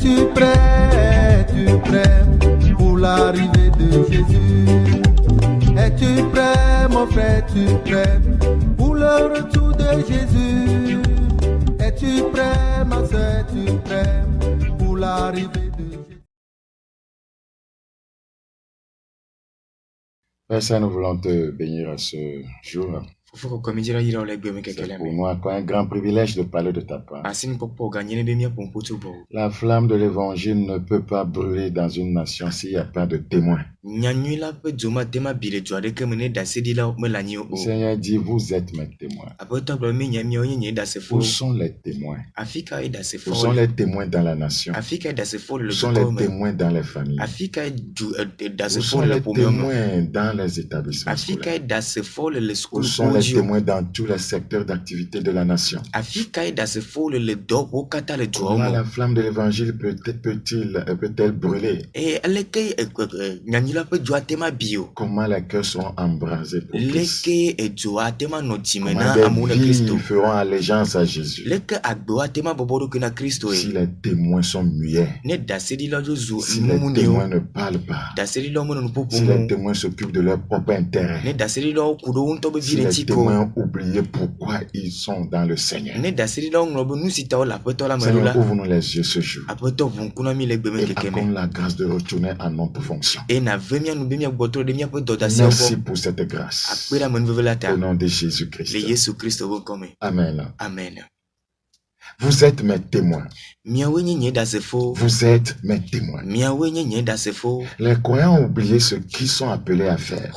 Es-tu prêt pour l'arrivée de Jésus? Es-tu prêt, mon frère, es-tu prêt pour le retour de Jésus? Es-tu prêt, ma soeur, es-tu prêt pour l'arrivée de Jésus? Père Saint, nous voulons te bénir à ce jour. C'est pour nous encore un grand privilège de parler de ta part. La flamme de l'évangile ne peut pas brûler dans une nation s'il n'y a pas de témoins. Le Seigneur dit, vous êtes mes témoins. Où sont les témoins? Où sont les témoins dans la nation? Où sont les témoins dans les familles? Où sont les témoins dans les établissements scolaires? Où sont les témoins dans tous les secteurs d'activité de la nation? Comment la flamme de l'évangile peut-elle brûler? Comment les cœurs seront embrasés pour Christ? Comment des vies feront allégeance à Jésus? Si les témoins sont muets, si les témoins ne parlent pas, si les témoins s'occupent de leur propre intérêt, si les témoins ont oublié pourquoi ils sont dans le Seigneur. Seigneur, ouvre-nous les yeux ce jour et accorde la grâce de retourner à notre fonction. Merci pour cette grâce. Au nom de Jésus-Christ. Amen. Vous êtes mes témoins. Vous êtes mes témoins. Les croyants ont oublié ce qu'ils sont appelés à faire.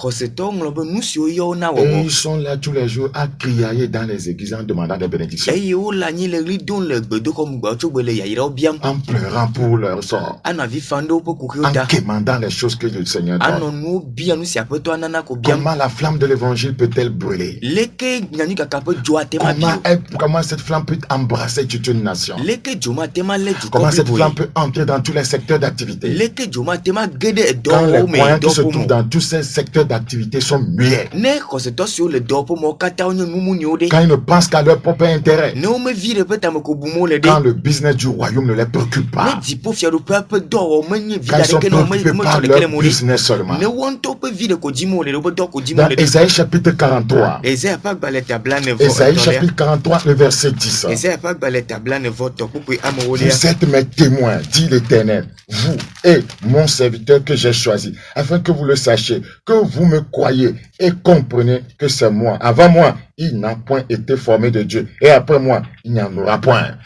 Et ils sont là tous les jours à crier dans les églises en demandant des bénédictions. En pleurant pour leur sort. En quémandant les choses que le Seigneur donne. Comment la flamme de l'évangile peut-elle brûler? Comment cette flamme peut embrasser toute une nation? Comment cette flamme peut entrer dans tous les secteurs d'activité? Quand les croyants qui se trouvent dans tous ces secteurs d'activité sont muets. Quand ils ne pensent qu'à leur propre intérêt. Quand le business du royaume ne les préoccupe pas. Quand ils sont préoccupés par leur business seulement. Dans Ésaïe chapitre 43. Ésaïe chapitre 43, le verset 10. Vous êtes mes témoins, dit l'Éternel, vous et mon serviteur que j'ai choisi, afin que vous le sachiez, que vous me croyez et comprenez que c'est moi. Avant moi, il n'a point été formé de Dieu, et après moi, il n'y en aura point.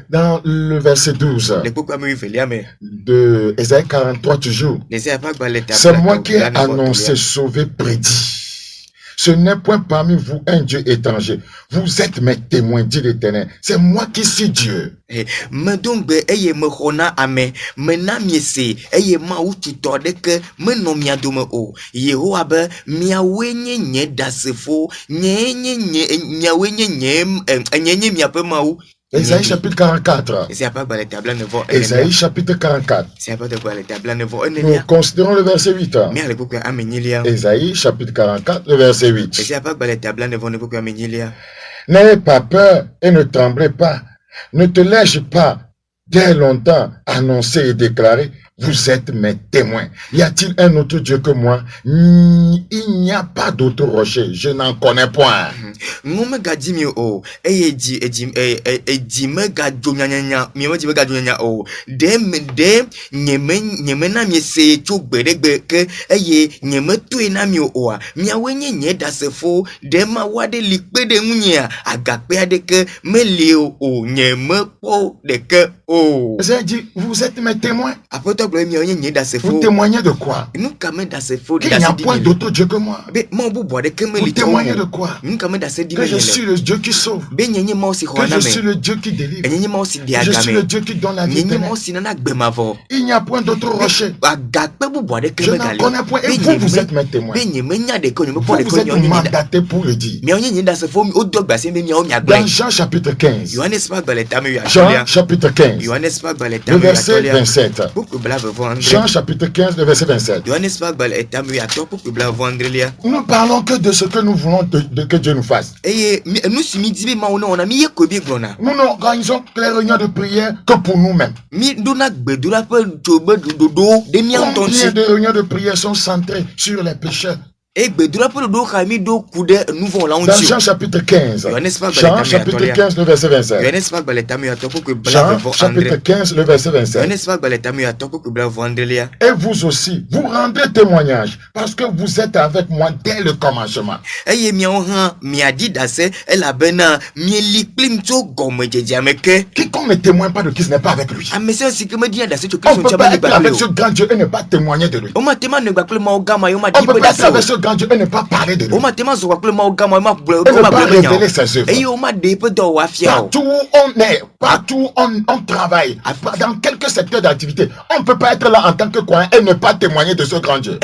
Dans le verset 12 de Ésaïe 43 toujours, c'est moi qui ai annoncé, sauvé, prédit. Ce n'est point parmi vous un Dieu étranger. Vous êtes mes témoins, dit l'Éternel. C'est moi qui suis Dieu. Ésaïe chapitre 44. Ésaïe chapitre 44. Nous considérons le verset 8. Ésaïe chapitre 44, le verset 8. N'ayez pas peur et ne tremblez pas. Ne te lèche pas dès longtemps annoncer et déclarer. Vous êtes mes témoins. Y a-t-il un autre Dieu que moi? Il n'y a pas d'autre rocher. Je n'en connais point. J'ai dit, vous êtes mes témoins. Vous témoignez de quoi? Il n'y a point d'autre Dieu que moi. Vous témoignez de quoi? Que je suis le Dieu qui sauve. Que je suis le Dieu qui délivre. Que je suis le Dieu qui donne la vie éternelle. Il n'y a point d'autre rocher. Je n'en connais point. Et vous êtes mes témoins. Vous êtes mandatés pour le dire. Dans Jean chapitre 15. Jean chapitre 15. Le verset 27. Jean chapitre 15, le verset 27. Nous parlons que de ce que nous voulons que Dieu nous fasse. Nous n'organisons que les réunions de prière que pour nous-mêmes. Combien de réunions de prière sont centrées sur les pécheurs? Dans Jean chapitre 15. Jean chapitre 15, le verset 27. Jean chapitre 15, le verset 27. Et vous aussi, vous rendez témoignage parce que vous êtes avec moi dès le commencement. Quiconque ne témoigne pas de qui ce n'est pas avec lui. On ne peut pas être avec ce grand Dieu et ne pas témoigner de lui. On ne peut pas être avec ce grand Dieu et ne pas parler de lui. Et ne pas révéler ses œuvres. Partout où on est, partout où on travaille, dans quelques secteurs d'activité, on ne peut pas être là en tant que croyant et ne pas témoigner de ce grand Dieu.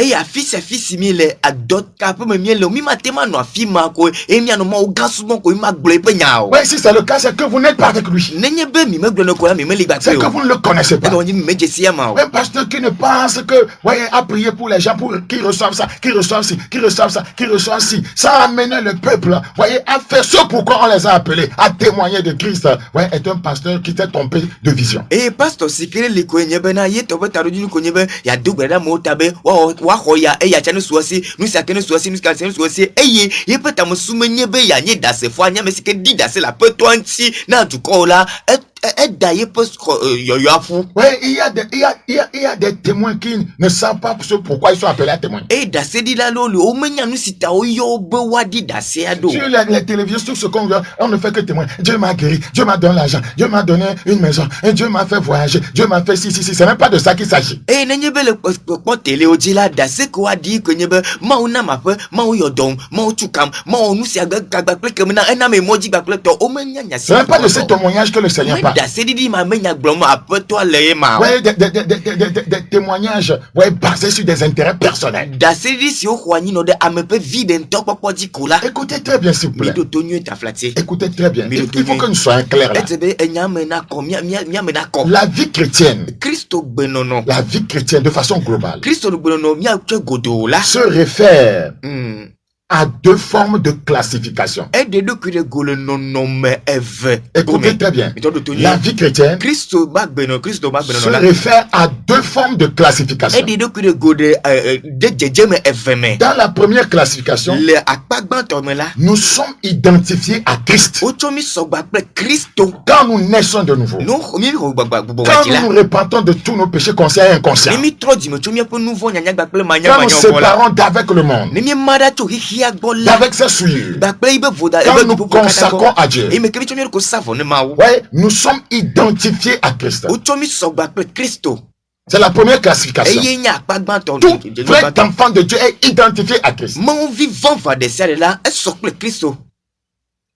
Ouais, si c'est le cas, c'est que vous n'êtes pas avec lui. C'est que vous ne le connaissez pas. Un pasteur qui ne pense que, voyez, à prier pour les gens, pour qu'ils reçoivent ça, qu'ils reçoivent ci, qu'ils reçoivent ça, qu'ils reçoivent ci, ça a amené le peuple, voyez, à faire ce pourquoi on les a appelés, à témoigner de Christ. Ouais, est un pasteur qui s'est trompé de vision. Et pasteur, si que les koyens bena yé tobe tarudu koyens ben ya double mo tabe wa hoya e ya chane suasi nous sakene suasi nous sakene suasi eye yé peut ta musumenye be ya nye dase fo anya mesike di dase la peut toi anti na du kola ouais, il y a des témoins qui ne savent pas pourquoi ils sont appelés à témoins. Sur les télévisions, tout ce qu'on veut, on ne fait que témoin. Dieu m'a guéri, Dieu m'a donné l'argent, Dieu m'a donné une maison, et Dieu m'a fait voyager, Dieu m'a fait si. C'est même pas de ça qu'il s'agit. C'est même pas de ce témoignage que le Seigneur parle. Ouais, des témoignages, ouais, basés sur des intérêts personnels. Écoutez très bien, s'il vous plaît. Écoutez très bien. Il faut que nous soyons clairs là. La vie chrétienne, la vie chrétienne de façon globale, se réfère à deux formes de classification. Écoutez très bien. La vie chrétienne se réfère à deux formes de classification. Dans la première classification, nous sommes identifiés à Christ. Quand nous naissons de nouveau, quand nous nous repentons de tous nos péchés conscients et inconscients, quand nous séparons d'avec le monde, avec ses souillures, quand nous consacrons à Dieu, ouais, nous sommes identifiés à Christ. C'est la première classification. Tout vrai enfant de Dieu est identifié à Christ.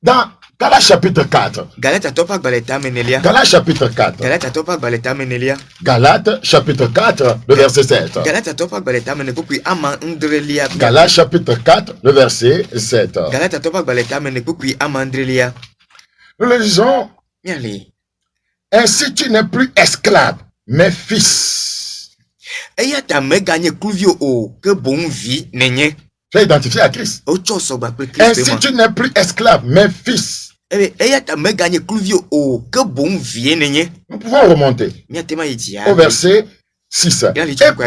Dans Galates chapitre 4. Galates chapitre 4. Galates chapitre 4, le verset 7. Galates chapitre 4, le verset 7. Nous le disons. Ainsi tu n'es plus esclave, mais fils. Tu es identifié à Christ. Ainsi tu n'es plus esclave, mais fils. Nous pouvons remonter au verset 6. Et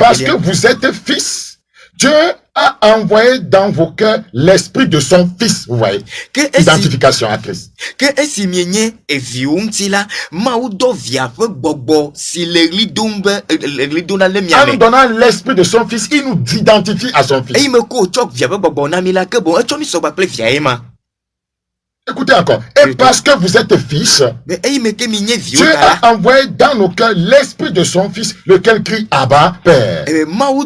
parce que vous êtes fils, Dieu a envoyé dans vos cœurs l'esprit de son fils. Vous voyez, identification à Christ. En nous donnant l'esprit de son fils, il nous identifie à son fils. Écoutez encore. Et parce que vous êtes fils, Dieu a envoyé dans nos cœurs l'esprit de son fils, lequel crie Abba, Père. Nous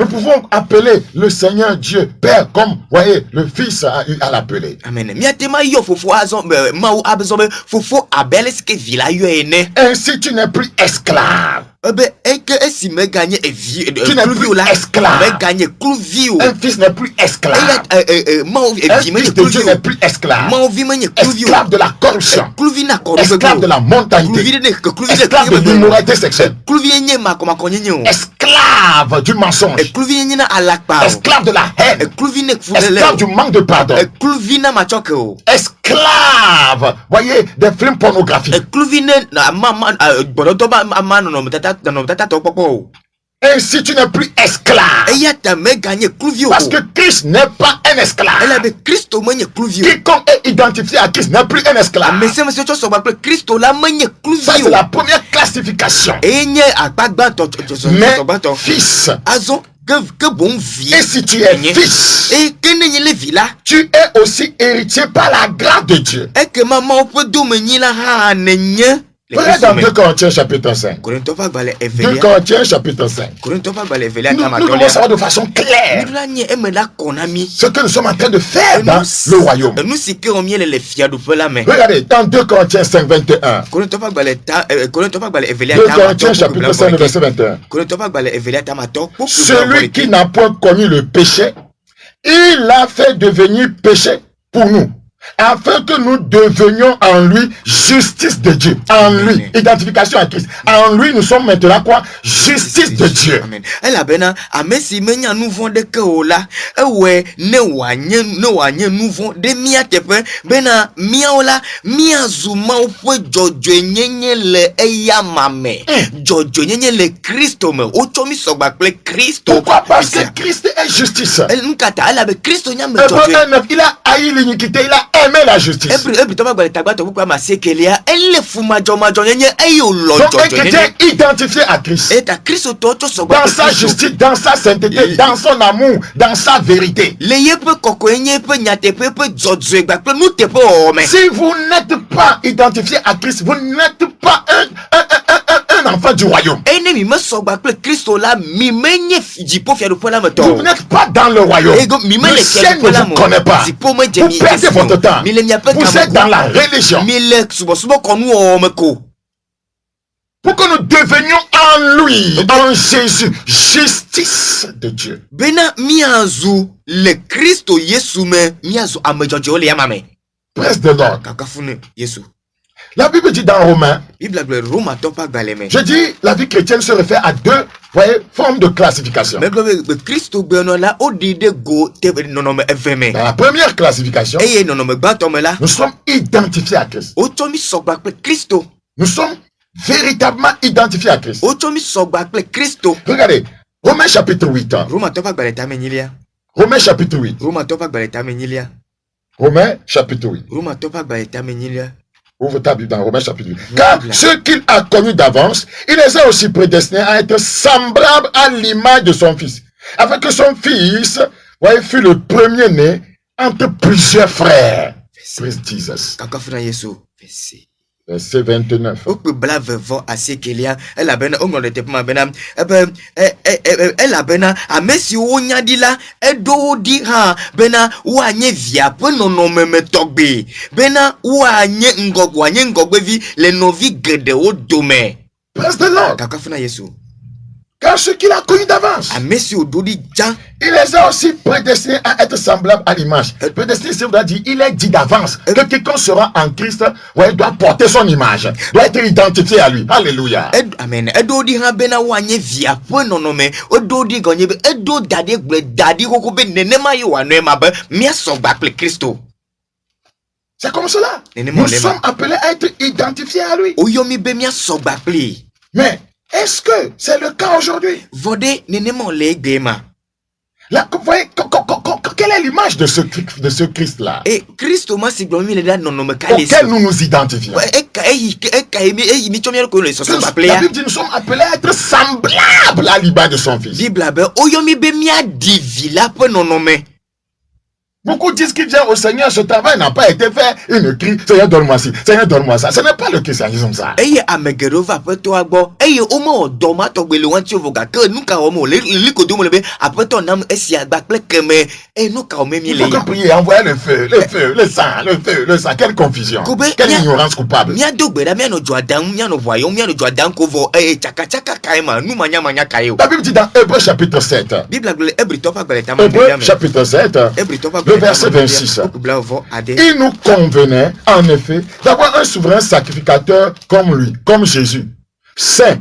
pouvons appeler le Seigneur Dieu Père, comme, voyez, le fils a eu à l'appeler. Ainsi, tu n'es plus esclave. Tu n'es plus esclave. Un fils n'est plus esclave. Un fils de Dieu n'est plus esclave. Esclave de la corruption. Esclave de la mondanité. Esclave de l'immoralité sexuelle. Esclave du mensonge. Esclave de la haine. Esclave du manque de pardon. Esclave, voyez, des films pornographiques. Ainsi tu n'es plus esclave. Parce que Christ n'est pas un esclave. Quiconque est identifié à Christ n'est plus un esclave. Ça c'est la première classification. Mais fils. Et si tu es fils, tu es aussi héritier par la grâce de Dieu. Regardez dans 2 Corinthiens chapitre 5. 2 Corinthiens chapitre 5. Nous devons savoir de façon claire ce que nous sommes en train de faire dans le royaume. Regardez dans 2 Corinthiens 5, 21. 2 Corinthiens chapitre 5, verset 21. Celui qui n'a point connu le péché, il l'a fait devenir péché pour nous, afin que nous devenions en lui justice de Dieu. En lui, identification à Christ. En lui, nous sommes maintenant quoi? Justice de Dieu. Amen. Pourquoi? Parce que Christ est justice. Il a haï l'iniquité, il a aimé la justice. Donc un chrétien identifié à Christ, dans sa justice, dans sa sainteté, dans son amour, dans sa vérité. Si vous n'êtes pas identifié à Christ, vous n'êtes pas un enfant du royaume. Vous n'êtes pas dans le royaume. Le ciel ne vous connaît pas. Vous perdez votre temps. Vous êtes dans la religion. Pour que nous devenions en lui, en Jésus, justice de Dieu. Praise the Lord. La Bible dit dans Romains, je dis la vie chrétienne se réfère à deux formes de classification. Dans la première classification, nous sommes identifiés à Christ. Nous sommes véritablement identifiés à Christ. Regardez, Romains chapitre 8. Romains chapitre 8. Romains chapitre 8. Ouvre ta Bible dans Romains chapitre 8. Car ceux qu'il a connus d'avance, il les a aussi prédestinés à être semblables à l'image de son fils, afin que son fils fût le premier-né entre plusieurs frères. Praise Jesus. Verset 29. Praise the Lord. Car ce qu'il a connu d'avance, il les a aussi prédestinés à être semblables à l'image. Prédestiné, c'est dire, il est dit d'avance que quiconque sera en Christ doit porter son image, doit être identifié à lui. Alléluia. Amen. C'est comme cela. Nous sommes appelés à être identifiés à lui. Mais est-ce que c'est le cas aujourd'hui? Là, vous voyez, quel est l'image de ce Christ-là et Christ auquel nous nous identifions. La Bible dit nous sommes appelés à être semblables à l'image de son Fils. Beaucoup disent qu'ils viennent au Seigneur, ce travail n'a pas été fait. Ils me crient, Seigneur, donne-moi ci, Seigneur, donne-moi ça. Ce n'est pas le christianisme, ça. Il faut que prier, envoyer le feu, le sang. Quelle confusion, quelle ignorance coupable. La Bible dit dans Hébreux chapitre 7. Hébreux chapitre 7. Le verset 26. Il nous convenait, en effet, d'avoir un souverain sacrificateur comme lui, comme Jésus, saint,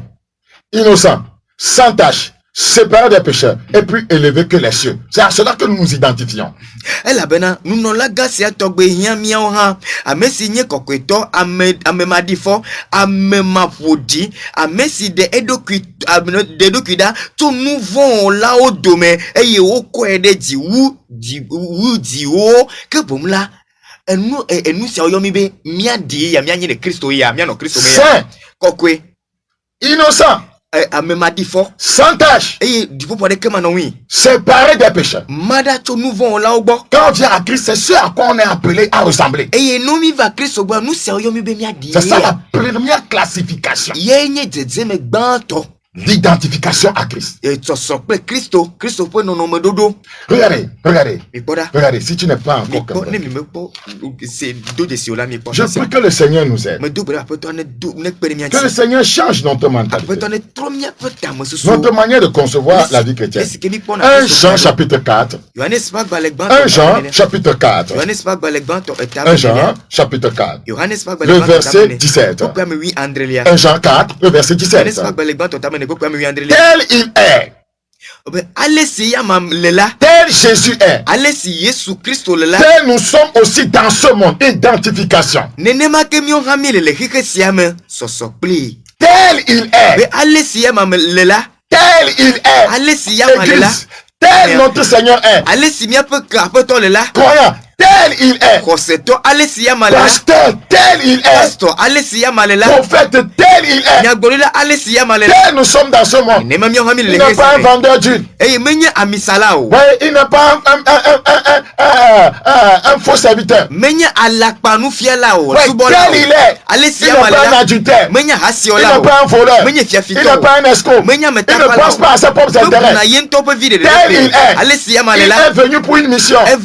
innocent, sans tache, séparé des pécheurs, et plus élevé que les cieux. C'est à cela que nous nous identifions. Saint, innocent, sans tâche, séparé des pécheurs. Quand on vient à Christ, c'est ce à quoi on est appelé à ressembler. C'est ça la première classification. L'identification à Christ. Regardez, si tu n'es pas encore comme ça, je prie que le Seigneur nous aide. Que le Seigneur change notre mentalité, notre manière de concevoir la vie chrétienne. 1 Jean chapitre 4. 1 Jean chapitre 4. 1 Jean chapitre 4. Le verset 17. 1 Jean 4, le verset 17. Tel il est. Tel Jésus est. Tel nous sommes aussi dans ce monde. Identification. Tel il est. Tel il est. Église. Tel notre Seigneur est. Croyant. Tel il est. Pasteur, tel il est. Prophète, tel il est. Tel nous sommes dans ce monde. Il n'est pas un vendeur d'huile. Il n'est pas un faux serviteur. Tel il est. Il n'est pas un adultère. Il n'est pas un voleur. Il n'est pas un escroc. Il ne pense pas à ses propres intérêts. Tel il est. Il est venu pour une mission. Et nous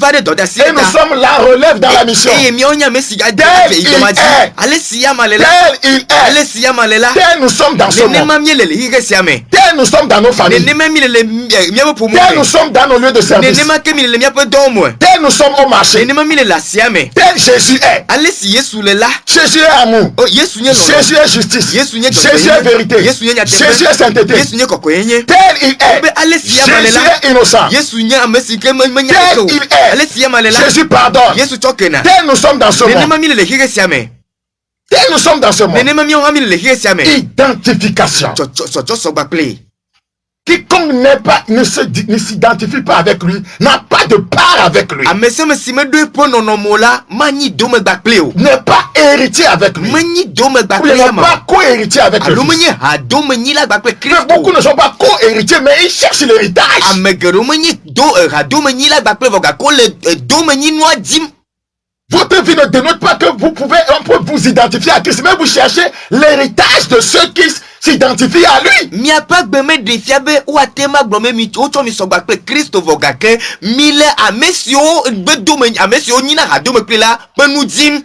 sommes la relève dans la mission. Tel il est. Tel il est. Tel nous sommes dans ce monde. Tel nous sommes dans nos familles. Tel nous sommes dans nos lieux de service. Tel nous sommes au marché. Tel Jésus est. Jésus est amour. Jésus est justice. Jésus est vérité. Jésus est sainteté. Tel il est. Jésus est innocent. Tel il est. Jésus pardonne. Tel nous sommes dans ce monde. Tel nous sommes dans ce monde. Identification. Quiconque ne s'identifie pas avec lui n'a pas de part avec lui. N'est pas héritier avec lui. Ou n'est pas co-héritier avec lui. Mais beaucoup ne sont pas co-héritiers, mais ils cherchent l'héritage. Votre vie ne dénote pas que on peut vous identifier à Christ, mais vous cherchez l'héritage de ceux qui s'identifient à lui.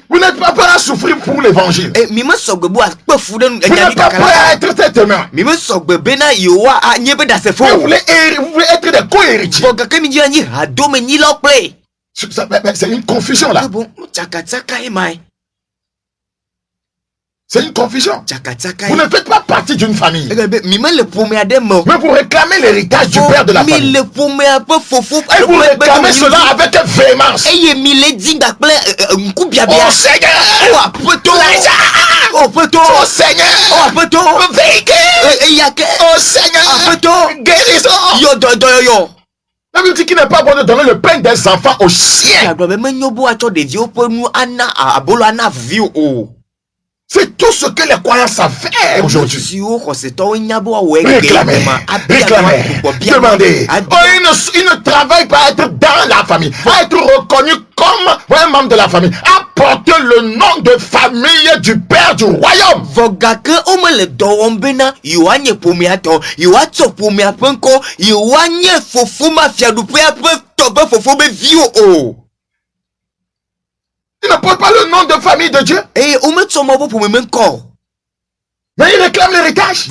Vous n'êtes pas prêt à souffrir pour l'évangile. Vous n'êtes pas prêt à être cet humain. Vous voulez être des co-héritiers. C'est une confusion là. C'est une confusion. Vous ne faites pas partie d'une famille. Mais vous réclamez l'héritage du père de la famille. Et vous réclamez cela avec véhémence. Oh Seigneur! Oh Seigneur! Véhicule! Oh Seigneur! Guérison! La Bible dit qu'il n'est pas bon de donner le pain des enfants aux chiens. C'est tout ce que les croyants savent faire aujourd'hui. Réclamer, demander. Il ne travaille pas à être dans la famille, à être reconnu comme un membre de la famille, à porter le nom de famille du Père du royaume. Il ne porte pas le nom de famille de Dieu. Mais il réclame l'héritage.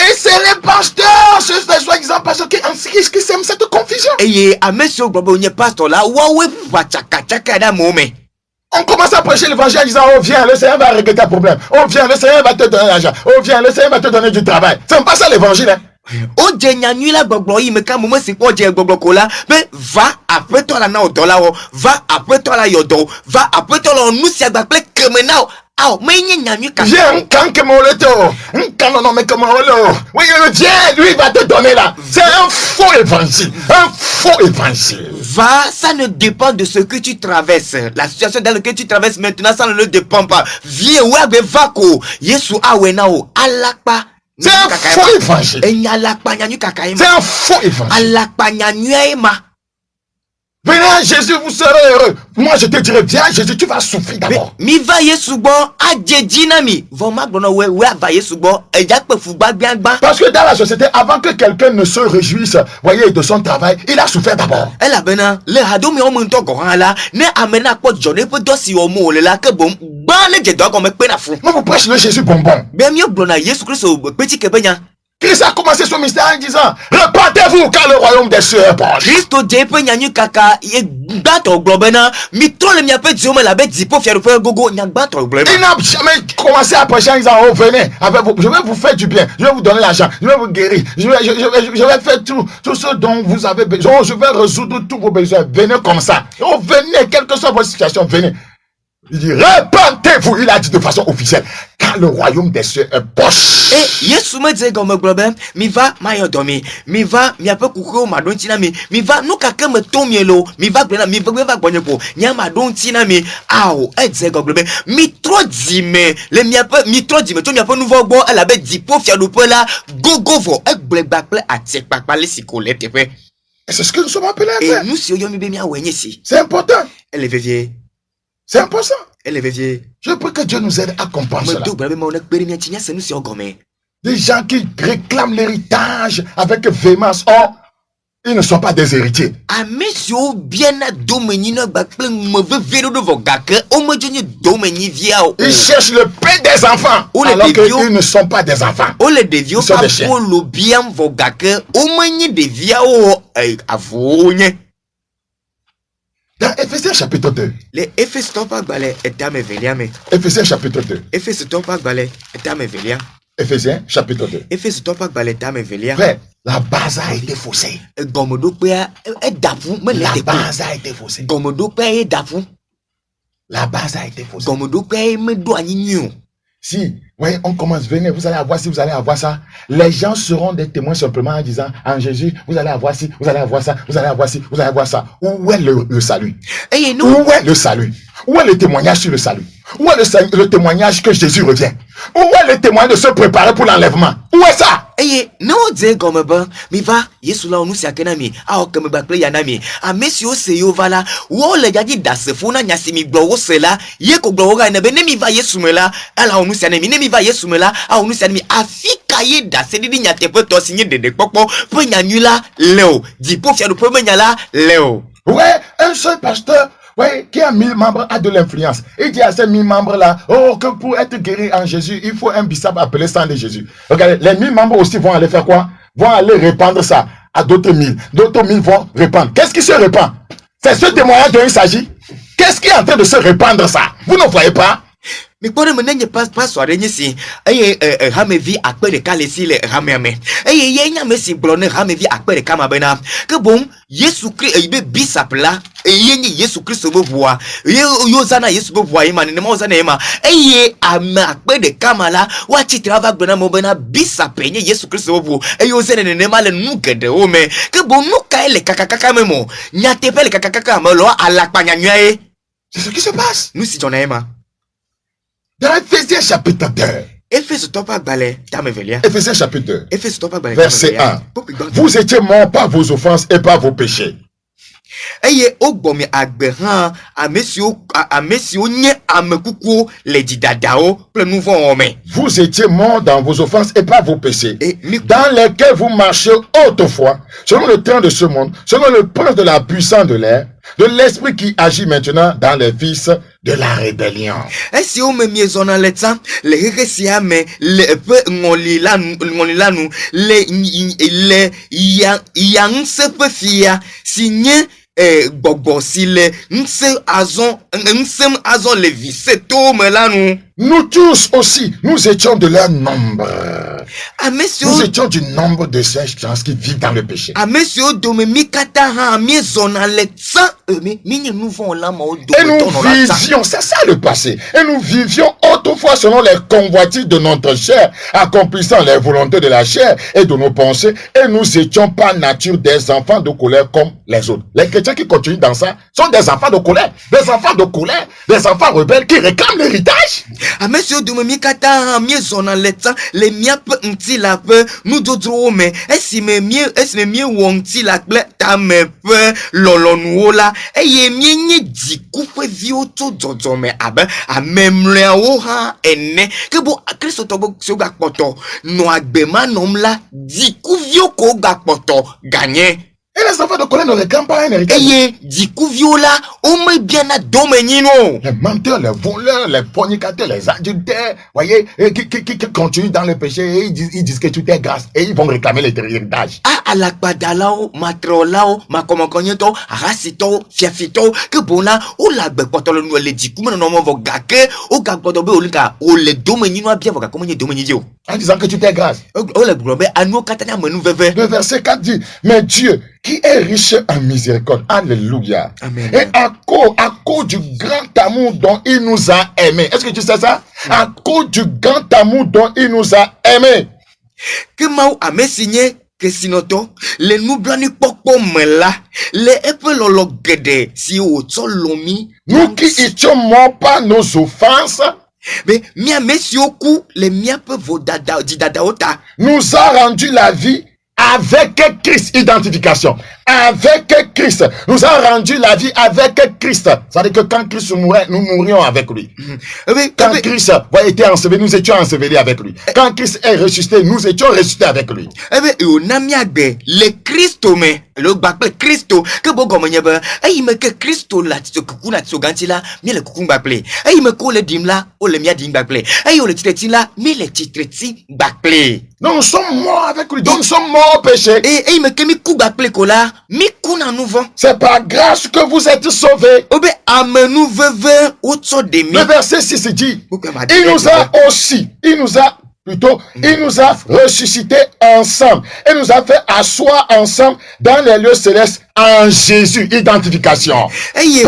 Et c'est les pasteurs, c'est soi-disant pasteurs qui sèment cette confusion. On commence à prêcher l'évangile en disant, oh viens, le Seigneur va régler ta problème. Oh viens, le Seigneur va te donner l'argent. Oh viens, le Seigneur va te donner du travail. C'est pas ça l'évangile, hein. Va après toi la na odola wo, va après toi la yodo, va après toi la nous si agba ple kemenao. Ah, mais il n'y a mieux qu'à viens, quand que mon leto, quand on met comme on oui, viens, lui va te donner là. C'est un faux évangile, un faux évangile. Va, ça ne dépend de ce que tu traverses. La situation dans laquelle tu traverses maintenant, ça ne le dépend pas. Viens, ouais, ben va ko, Yesu awenao, alakpa. C'est un faux évangile. C'est un faux évangile. Venez à Jésus, vous serez heureux. Moi, je te dirai, viens Jésus, tu vas souffrir d'abord. Parce que dans la société, avant que quelqu'un ne se réjouisse, voyez, de son travail, il a souffert d'abord. Mais vous prêchez le Jésus bonbon. Christ a commencé son mystère en disant, repentez-vous car le royaume des cieux est proche. Il n'a jamais commencé à prêcher en disant, oh venez, je vais vous faire du bien, je vais vous donner l'argent, je vais vous guérir, je vais faire tout ce dont vous avez besoin, je vais résoudre tous vos besoins. Venez comme ça. Oh venez, quelle que soit votre situation, venez. Il dit, repentez-vous, il a dit de façon officielle, car le royaume des cieux est proche. Et Yesu me dit comme problème, mi va mayodomi, mi va mi ape kukro madontina mi va no kaka me tomielo, mi va blena mi va bonyepo, nya madontina mi ao, exe comme problème, mi trop dime, le mi trop dime, to mi ape nouveau bon, elle avait dit po fia do la gogo vo, ek blek bakle atek pakpale sikolete pe. Et c'est ce que nous sommes appelés à faire. Et nous si yomi be mi awenye si. C'est important. Elle est vieille. C'est important. Elle est vieille. Je prie que Dieu nous aide à comprendre cela. Des gens qui réclament l'héritage avec véhémence. Or, ils ne sont pas des héritiers. Ils cherchent le pain des enfants. Alors qu'ils ne sont pas des enfants. Ils sont des chiens. Dans Ephésiens chapitre 2. Ephésiens chapitre 2. Ephésiens chapitre 2. Frère, la base a été faussée. La base a été faussée. La base a été faussée. Si, voyez, on commence, venez, vous allez avoir ci, vous allez avoir ça. Les gens seront des témoins simplement en disant, en Jésus, vous allez avoir ci, vous allez avoir ça, vous allez avoir ci, vous allez avoir ça. Où est le salut? Où est le salut? Où est le témoignage sur le salut? Où est le témoignage que Jésus revient? Où est le témoignage de se préparer pour l'enlèvement? Où est ça? Non, dis comme ben, mi va, Yesu la onu siakenami, a comme bakle yanami, a mesio se yo vala, wo le gadi da se fona nyasi mi glo sela, ye ko glo ga ne be ne mi va Yesu mela, ala onu sianemi, ne mi va Yesu mela, a onu sianemi, afika ye da se di nyate pe to signer de popo, pe nyanyula leo, di po fia do pe nyala leo. Ouais, un seul pasteur. Oui, qui a 1000 membres a de l'influence. Il dit à ces 1000 membres-là, oh, que pour être guéri en Jésus, il faut un bissap appelé sang de Jésus. Regardez, les 1000 membres aussi vont aller faire quoi? Vont aller répandre ça à d'autres 1000. D'autres 1000 vont répandre. Qu'est-ce qui se répand? C'est ce témoignage dont il s'agit. Qu'est-ce qui est en train de se répandre ça? Vous ne voyez pas? Mais pour le moment, pas soirée ici. Hamevi a peu de calesi le rameme. Yenya me si blonne hamevi a peu de camabena. Que bon, Yesu Christ ibe bisapla. Yenye Yesu Christ be voix. Yozana Yesu be voix man ne mozana ema. A peu de camala. Wachi travail bena mobena bisapenye Yesu Christ be voix. Yozene ne mal nous que de ome. Que bon nous kaele kakakaka memo. Nyate pele kakakaka melo à la panyanyue. C'est ce qui se passe. Nous si ton ema. Dans Ephésiens chapitre 2. Ephésiens chapitre 2. Verset 1. Vous étiez morts par vos offenses et par vos péchés. Vous étiez morts dans vos offenses et par vos péchés, dans lesquels vous marchiez autrefois, selon le temps de ce monde, selon le prince de la puissance de l'air, de l'esprit qui agit maintenant dans les fils de la rébellion. Si on me miezon dans le temps, les récits les peu ngolilanu les yang se peut fier signé bobo si le nsem azon les viseto melanu. Nous tous aussi, nous étions de leur nombre. Nous étions du nombre de ces gens qui vivent dans le péché. Et nous vivions, c'est ça le passé. Et nous vivions autrefois selon les convoitises de notre chair, accomplissant les volontés de la chair et de nos pensées. Et nous étions par nature des enfants de colère comme les autres. Les chrétiens qui continuent dans ça sont des enfants de colère, des enfants rebelles qui réclament l'héritage. Monsieur Dumemi Kata, mieux en l'état, les miens petit la peu, nous d'autres mais est-ce mieux wonti la clé ta me peu lolonuola, et yé mieux dit coupe vieux tout dodo mais abe, à même l'oha enne, que bon, à Christo tobo sur gakpoto, noagbema nom la, dit couvio ko gakpoto, gagné. Et les enfants de colère ne réclament pas un héritage. Les menteurs, les voleurs, les fornicateurs, les adultères, voyez, qui continuent dans le péché et ils disent que tout est grâce et ils vont réclamer l'héritage. Ah, alakpadalao, matrolao, makomokonyeto, arasito, fiafito, que bona, ou la bekotolo nous le dit, comment on va gake, ou gakotobe ou le domenino bien, voka, comment y domenio. En disant que tout est grâce. Le verset 4 dit, mais Dieu, qui est riche en miséricorde. Alléluia. Amen. Et à cause du grand amour dont il nous a aimés. Est-ce que tu sais ça? À cause du grand amour dont il nous a aimés. Que Mao a signé que sinoto, les noublani poko mela, les epelolo gede, si o tsolomi. Nous qui étions morts par nos offenses. Mais mia mesioku, les mia peu vodada, didadaota. Nous a rendu la vie avec Christ, identification. Avec Christ. Nous a rendu la vie avec Christ. C'est-à-dire que quand Christ mourait, nous mourions avec lui. Quand Christ était enseveli, nous étions ensevelis avec lui. Quand Christ est ressuscité, nous étions ressuscités avec lui. Le Christ, mais le bacle Christo, que bon comme nyeba, il me que Christo la tsokuku la tsoganti la, mais le kuku bacle. Il me colle dim la, ou le mia dim bacle. Et le titreti la, mais le titreti bacle. Non, nous sommes morts avec lui. Donc nous sommes morts au péché. Et il me que mi kou bacle kola. C'est par grâce que vous êtes sauvés. Le verset 6 dit, il nous a ressuscités ensemble et nous a fait asseoir ensemble dans les lieux célestes en Jésus. Identification.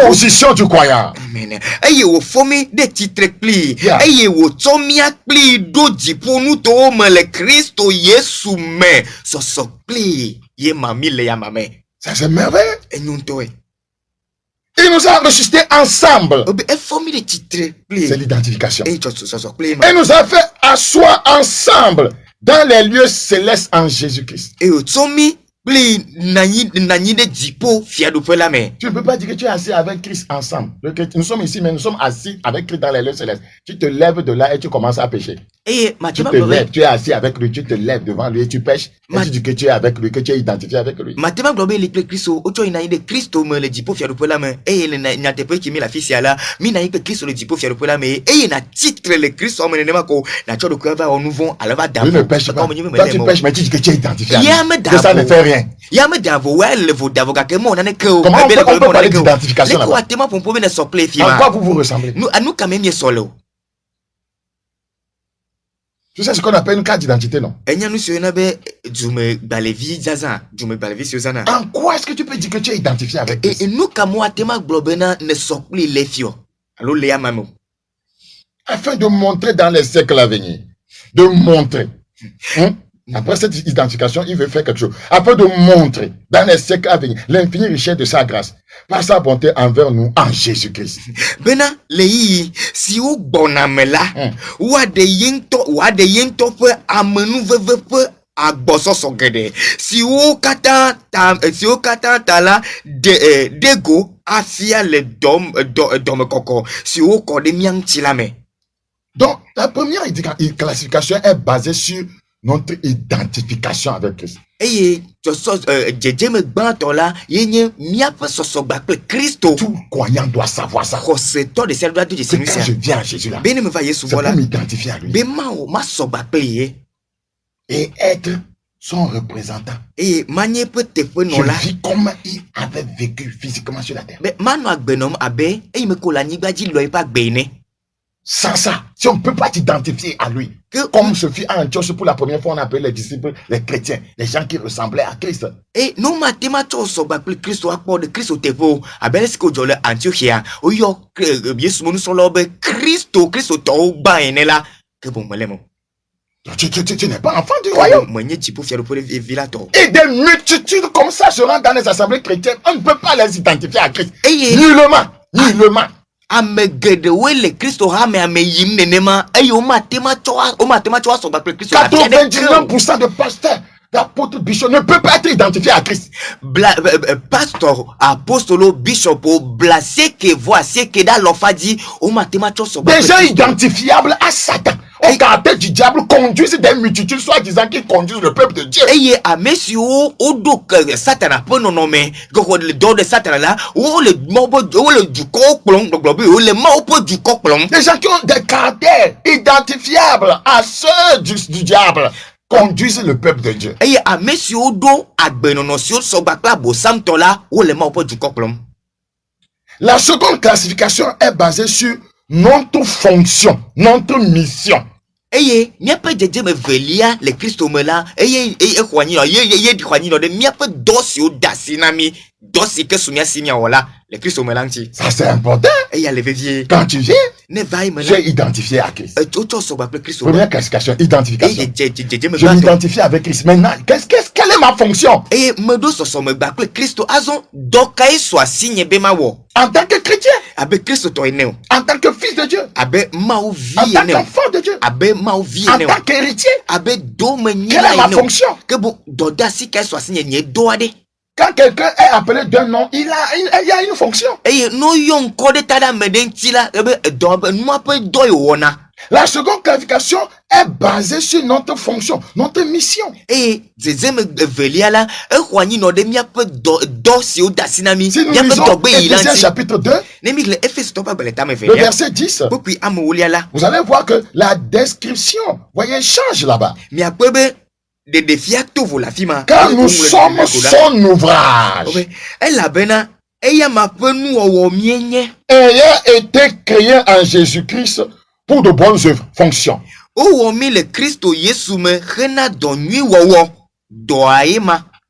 Position du croyant. Amen. Aye fomi de titre pli. Aye tomia pli doji pour nous le Christ Yesu me. So pli. Ye mami le ya mame. Ça c'est merveilleux. Et nous il nous a ressuscités ensemble. C'est l'identification. Et nous a fait asseoir ensemble dans les lieux célestes en Jésus-Christ. Et tu ne peux pas dire que tu es assis avec Christ ensemble. Nous sommes ici, mais nous sommes assis avec Christ dans les lieux célestes. Tu te lèves de là et tu commences à pécher. Tu te lèves, tu es assis avec lui, tu te lèves devant lui et tu pêches. Et tu dis que tu es avec lui, que tu es identifié avec lui. Tu ne pêches pas. Toi tu pêches, mais tu dis que tu es identifié avec lui. Que ça ne fait rien. Comment on peut parler d'identification là-bas? En quoi vous vous ressemblez? Tu sais ce qu'on appelle une carte d'identité, non? En quoi est-ce que tu peux dire que tu es identifié avec Christ? Afin de montrer dans les siècles à venir. De montrer. Après cette identification, il veut faire quelque chose. Afin de montrer dans les siècles à venir l'infinie richesse de sa grâce. Par sa bonté envers nous en Jésus-Christ. Bena leyi si o bonamela wa de yento fe amenu veve fe agbososo gede si o kata tala dego afia le dom koko si o kode miang chilame. Donc la première classification est basée sur notre identification avec Christ. Tout croyant doit savoir ça. Quand je viens à Jésus là, c'est pour m'identifier à lui. Et être son représentant. Je vis comme il avait vécu physiquement sur la terre. Sans ça, si on ne peut pas t'identifier à lui, comme ce fut à Antioche pour la première fois, on appelait les disciples, les chrétiens, les gens qui ressemblaient à Christ. Et nous mathématiques sont appelés Christ à part de Christ au tevo, à belle ce que je l'ai Antiochia, ou yo, bien sûr, nous sommes là, Christ au ba et là, que bon, me tu n'es pas enfant du royaume. Et des multitudes comme ça se rendent dans les assemblées chrétiennes, on ne peut pas les identifier à Christ. Nullement. 99% de pasteurs, d'apôtres, bishops ne peut pas être identifié à Christ. Pasteur, apostolo, bishop, blasé que voici que dans l'offadi, des gens identifiables à Satan. Au caractère du diable conduisent des multitudes, soi-disant qu'ils conduisent le peuple de Dieu. Et à messieurs, au dos que Satan a pas nommé, le dos de Satan là, ou le du coq-plomb, le mot du coq-plomb. Des gens qui ont des caractères identifiables à ceux du diable conduisent le peuple de Dieu. Et à messieurs, au dos, à benonosio, sobakla, bosamtola, ou le mot du coq-plomb. La seconde classification est basée sur notre fonction, notre mission. Eye miape jeje me velia le Kristo mela eye kwani no ye di kwani no de miape dosi o dasinami dosi ke sumia simia wala le Kristo mela nti. Ça c'est important. Eye le vevier. Quand tu viens, ne vai me j'ai identifié à Christ. Oto so ba Kristo. Première classification, identification. Je m'identifie avec Christ. Maintenant, quelle est ma fonction? Eye me do so me ba Kristo azon dokai so signe be mawo. En tant que chrétien, avec Christ to eneo. En tant que fils de Dieu, avec ma vie en tant qu'enfant de Dieu, avec ma vie en tant qu'héritier, avec domini. Quelle est ma fonction? Que bon dodasi qu'elle soit signée doade. Quand quelqu'un est appelé d'un nom, il y a une fonction. Et nous yon code tada medentila nous peut doyona. La seconde classification est basée sur notre fonction, notre mission. Et deuxième velia là, no de mia peut si au dasinami. Si nous lisons Éphésiens chapitre 2, le verset 10, vous allez voir que la description, voyez, change là-bas. Car nous sommes son ouvrage. Ayant été créé en Jésus-Christ pour de bonnes œuvres, fonctions.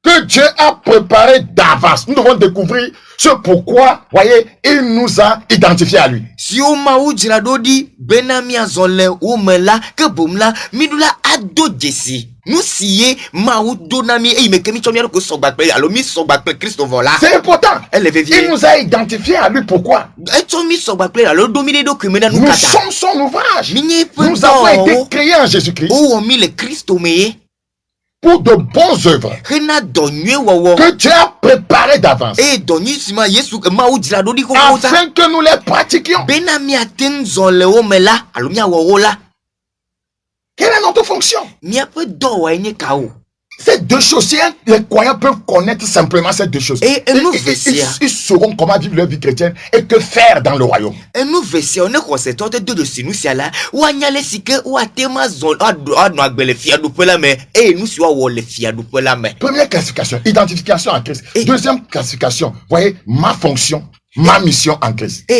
Que Dieu a préparé d'avance. Nous devons découvrir ce pourquoi, voyez, il nous a identifiés à lui. Si o maudira dodi benami azole o mela ke bomla midula ado jesi. Nous siye maudonami e mekemi chomia ko sogbakpe alomi sogbakpe Christo vola. C'est important. Il nous a identifiés à lui pourquoi? Nous sommes son ouvrage. Nous avons été créés en Jésus-Christ pour de bonnes œuvres que Dieu a préparé d'avance afin que nous les pratiquions. Quelle est notre fonction? Ces deux choses, si les croyants peuvent connaître simplement ces deux choses, ils sauront comment vivre leur vie chrétienne et que faire dans le royaume. Première classification, identification en Christ. Deuxième classification, voyez, ma fonction, ma mission en Christ.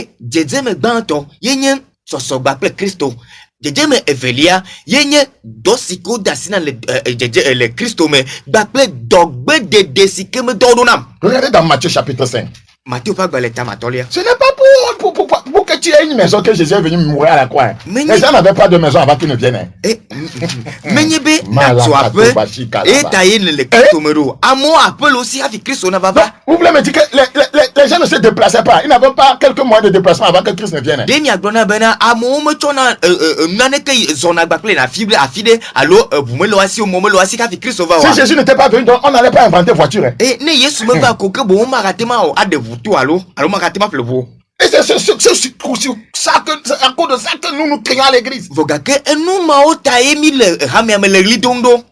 Jejeme evelia yenye dosiko dasina le Christo me baple dogbe de desikeme dodonam. Regardez dans Matthieu chapitre 5. Matthieu pas baleta matolia. Ce n'est pas pour que tu aies une maison que Jésus est venu mourir à la croix. Les gens n'avaient pas de maison avant qu'il ne vienne. Menyebe natwape et taïne le Christomero. Amo appelle aussi avec Christ on avava. Vous voulez me dire que les gens ne se déplaçaient pas. Ils n'avaient pas quelques mois de déplacement avant que Christ ne vienne. Demi agbona bena amo me chona naneke zona bacle na fibre afide allo bumelo asi o momelo asi avec Christ va. Si Jésus n'était pas venu, donc on n'allait pas inventer voiture. Et ne Yesu me va koke bo maratema o adevutu allo maratema plebo. Et c'est ça que, à cause de ça que nous crions à l'église. Vogake nous mao taemi le ramiame l'église dondo.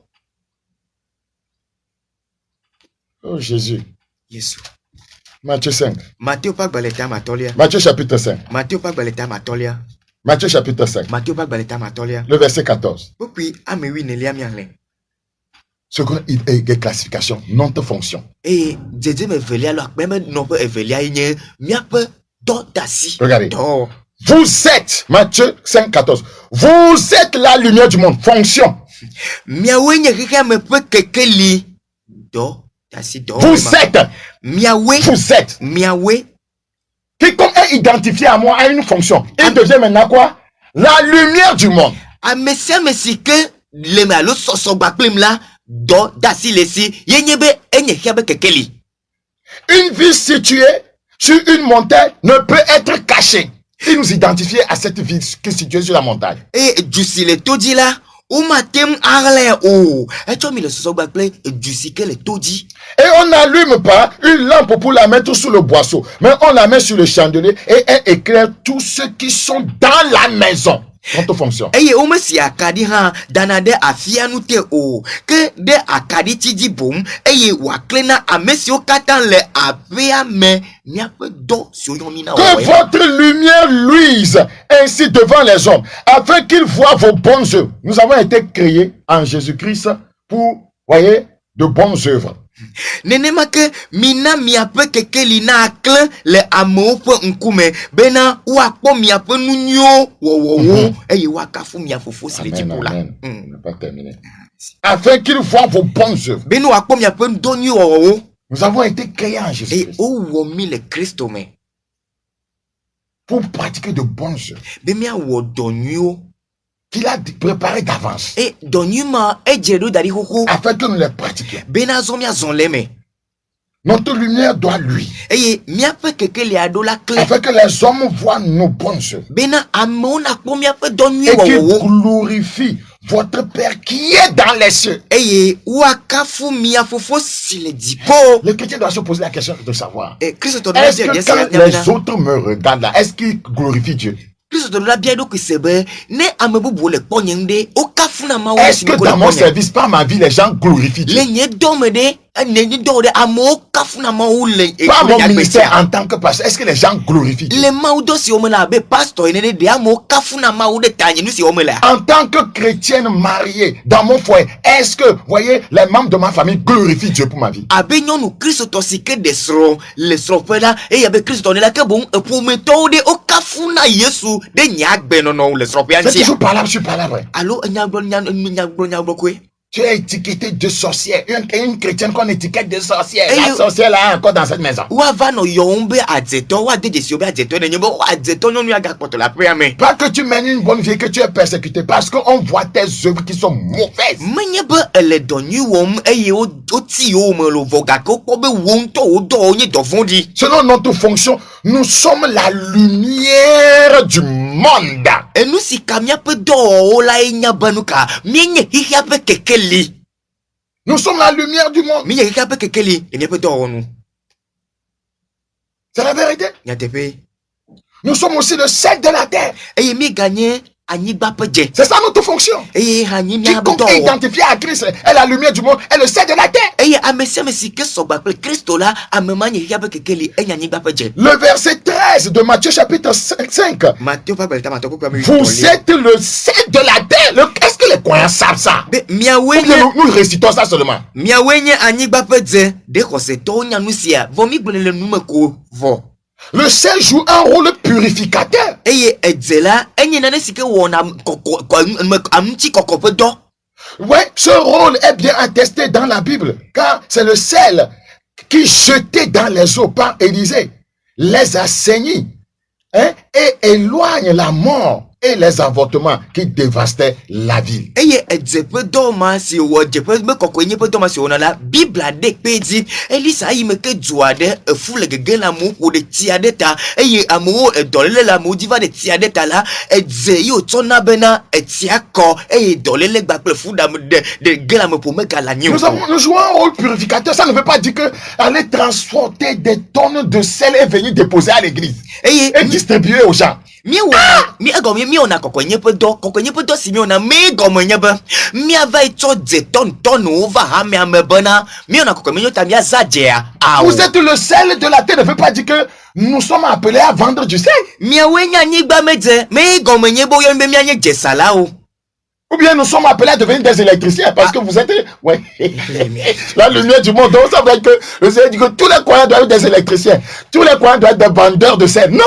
Oh Jésus. Yesu. Matthieu 5. Matthieu pas baleta matolia. Matthieu chapitre 5. Matthieu pas baleta matolia. Matthieu chapitre 5. Matthieu pas baleta matolia. Le verset 14. Puis amewi ne lia mianle. Seconde idée classification, non de fonction. Et Jésus me velia alors même non pas velia igne miape. Regardez. Vous êtes, Matthieu 5, 14. Vous êtes la lumière du monde. Fonction. Vous êtes. Vous êtes. Quiconque est identifié à moi a une fonction. Il devient maintenant quoi? La lumière du monde. Une ville située sur une montagne ne peut être cachée. Il nous identifie à cette ville qui est située sur la montagne. Et du le todi là, ou matem arle o. Et tu as mis le sosobakle et du sikel le todi. Et on n'allume pas une lampe pour la mettre sous le boisseau, mais on la met sur le chandelier et elle éclaire tous ceux qui sont dans la maison. Quant fonction. Et on me si akadi ha danade afianute o que de akadi tidi boom et waklena amesio katan le apea me niape do sur yomina. Que votre lumière luise ainsi devant les hommes afin qu'ils voient vos bonnes œuvres. Nous avons été créés en Jésus-Christ pour, voyez, de bonnes œuvres. Nenema ke mina miape kekeli na akle le amo po nkume bena wakpo miape nunyo wo eye wakafu miafofo si le dipola. On n'a pas terminé. Afin qu'ils voient vos bonnes œuvres. Beno wakpo miape ndonyo wo. Nous avons été créés en Jésus. Et o womi le Christo me pour pratiquer de bonnes œuvres. Bemia wo donyo qu'il a préparé d'avance. Et donyuma ejeru dari hoko afin que nous les pratiquions. Benazomia zonleme. Notre lumière doit lui. Et miape kekele adola clé. Afin que les hommes voient nos bonnes œuvres. Bena amona ko miape donyo et qu'ils glorifient votre Père qui est dans les cieux. Et wakafu miafofo si le dipo. Le chrétien doit se poser la question de savoir. Est-ce que quand les autres me regardent là, est-ce qu'ils glorifient Dieu? Est-ce que dans mon service, par ma vie, les gens glorifient Dieu? Par mon ministère en tant que pasteur, est-ce que les gens glorifient Dieu? En tant que chrétienne mariée dans mon foyer, est-ce que, voyez, les membres de ma famille glorifient Dieu pour ma vie? C'est toujours palabre sur palabre. Tu es étiqueté de sorcière. Une chrétienne qu'on étiquette de sorcière. La sorcière là encore dans cette maison. Pas que tu mènes une bonne vie, que tu es persécuté. Parce qu'on voit tes œuvres qui sont mauvaises. Selon notre fonction, nous sommes la lumière du monde. Et nous si kamia pe do la enya banuka mienye hihia pe kekeli. Nous sommes la lumière du monde. Mienye hihia pe kekeli enya pe do nous. C'est la vérité. Nyatepe. Nous sommes aussi le sel de la terre. Et mi gagner. C'est ça notre fonction. Quiconque est identifié à Christ est la lumière du monde, est le sel de la terre. Le verset 13 de Matthieu chapitre 5. Vous êtes le sel de la terre. Est-ce que les croyants savent ça? Nous récitons ça seulement. Le sel joue un rôle purificateur. Ouais, ce rôle est bien attesté dans la Bible, car c'est le sel qui, jeté dans les eaux par Élisée, les assainis, hein, et éloigne la mort et les avortements qui dévastaient la ville. Nous jouons un rôle purificateur. Ça ne veut pas dire que aller transporter des tonnes de sel et venir déposer à l'église et distribuer aux gens. Mi ona kokonye pedo si mi ona me gomenye ba mi ava ito de ton over ha mi amebana mi ona kokonye ta mi azadea. Vous êtes le sel de la terre ne veut pas dire que nous sommes appelés à vendre du sel. Mi awenya nyigba meje me gomenye bo yembe mi anye jesala o. Ou bien nous sommes appelés à devenir des électriciens parce que vous êtes la lumière du monde. Donc ça veut dire que le Seigneur dit que tous les croyants doivent être des électriciens. Tous les croyants doivent être des vendeurs de sel. Non.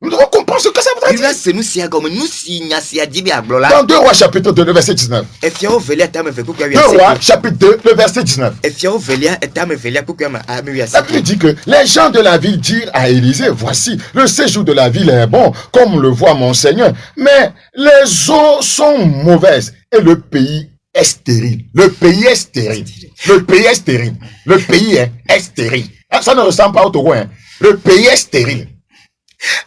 Nous devons comprendre ce que ça veut dire. Dans 2 Rois chapitre 2, le verset 19. 2 Rois chapitre 2, le verset 19. La Bible dit que les gens de la ville dirent à Élisée, voici, le séjour de la ville est bon, comme le voit mon Seigneur, mais les eaux sont mauvaises et le pays est stérile. Le pays est stérile. Le pays est stérile. Le pays est stérile. Ça ne ressemble pas au Togo. Hein. Le pays est stérile.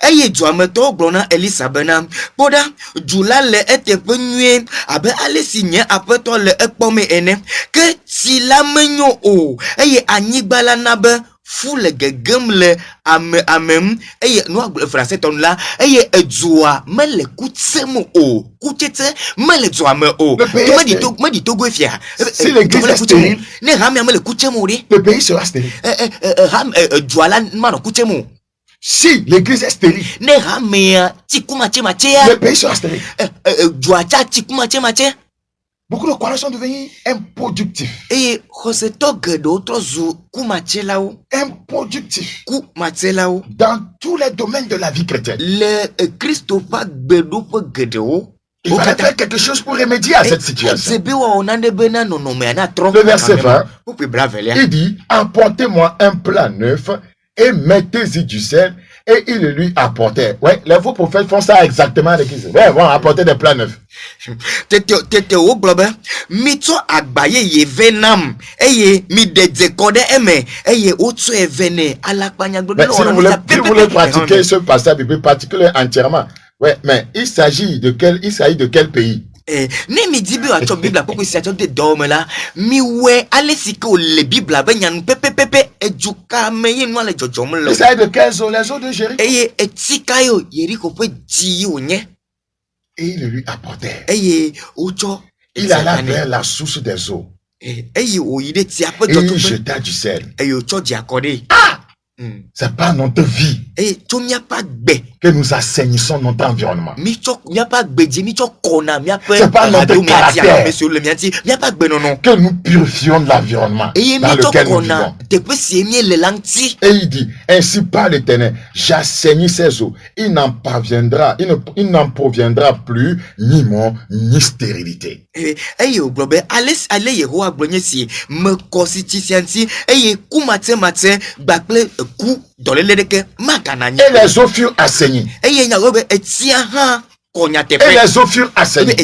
Eye dzuameto gblona Elisa bena poda dzula le eteƒe nyuie abe ale si nye aƒetɔ le ekpɔme ene ke tsi la menyo o eye anyigba la na be fu le gegem le amem eye no français ton la eye edzua mele kutsem o kutsetse mele dzuame o medi togo efia si l'église est stérile ne hamia mele kutsem o ri le pays sera stérile dzua la mano kutsem o. Si l'église est stérile, le pays sera stérile. Beaucoup de croyants sont devenus improductifs. Improductifs. Dans tous les domaines de la vie chrétienne. Il fallait faire quelque chose pour remédier à cette situation. Le verset 20, il dit, apportez-moi un plat neuf et mettez-y du sel, et il lui apportait. Ouais, les faux prophètes font ça exactement avec Israël. Ils vont apporter des plats neufs. Tete o globe mito agbaye ye venam eye mi de kode eme eye otu evene alakpanya gbo. Si vous voulez pratiquer ce passage biblique particulier entièrement. Ouais, mais il s'agit de quel pays? Ne mi dibi wa cho Bible poko si acho de dome la mi we ale siko le Bible ba nyan pepe ejuka meyi no ale jojom lo. Il s'agit de quelles eaux? Les eaux de Jéricho. Eye etika yo Jéricho pe ji onye. Et il lui apportait. Eye ocho il alla vers la source des eaux. Eye oyide ti ape et il jeta du sel. Eye ocho di akode. Ah! C'est pas notre vie que nous assainissons notre environnement. C'est pas notre caractère que nous purifions l'environnement dans lequel nous vivons. Et il dit, ainsi parle l'Éternel, j'assainis ces eaux. Il n'en proviendra plus ni mort ni stérilité. Et les eaux furent assainies. Et les eaux furent assainies.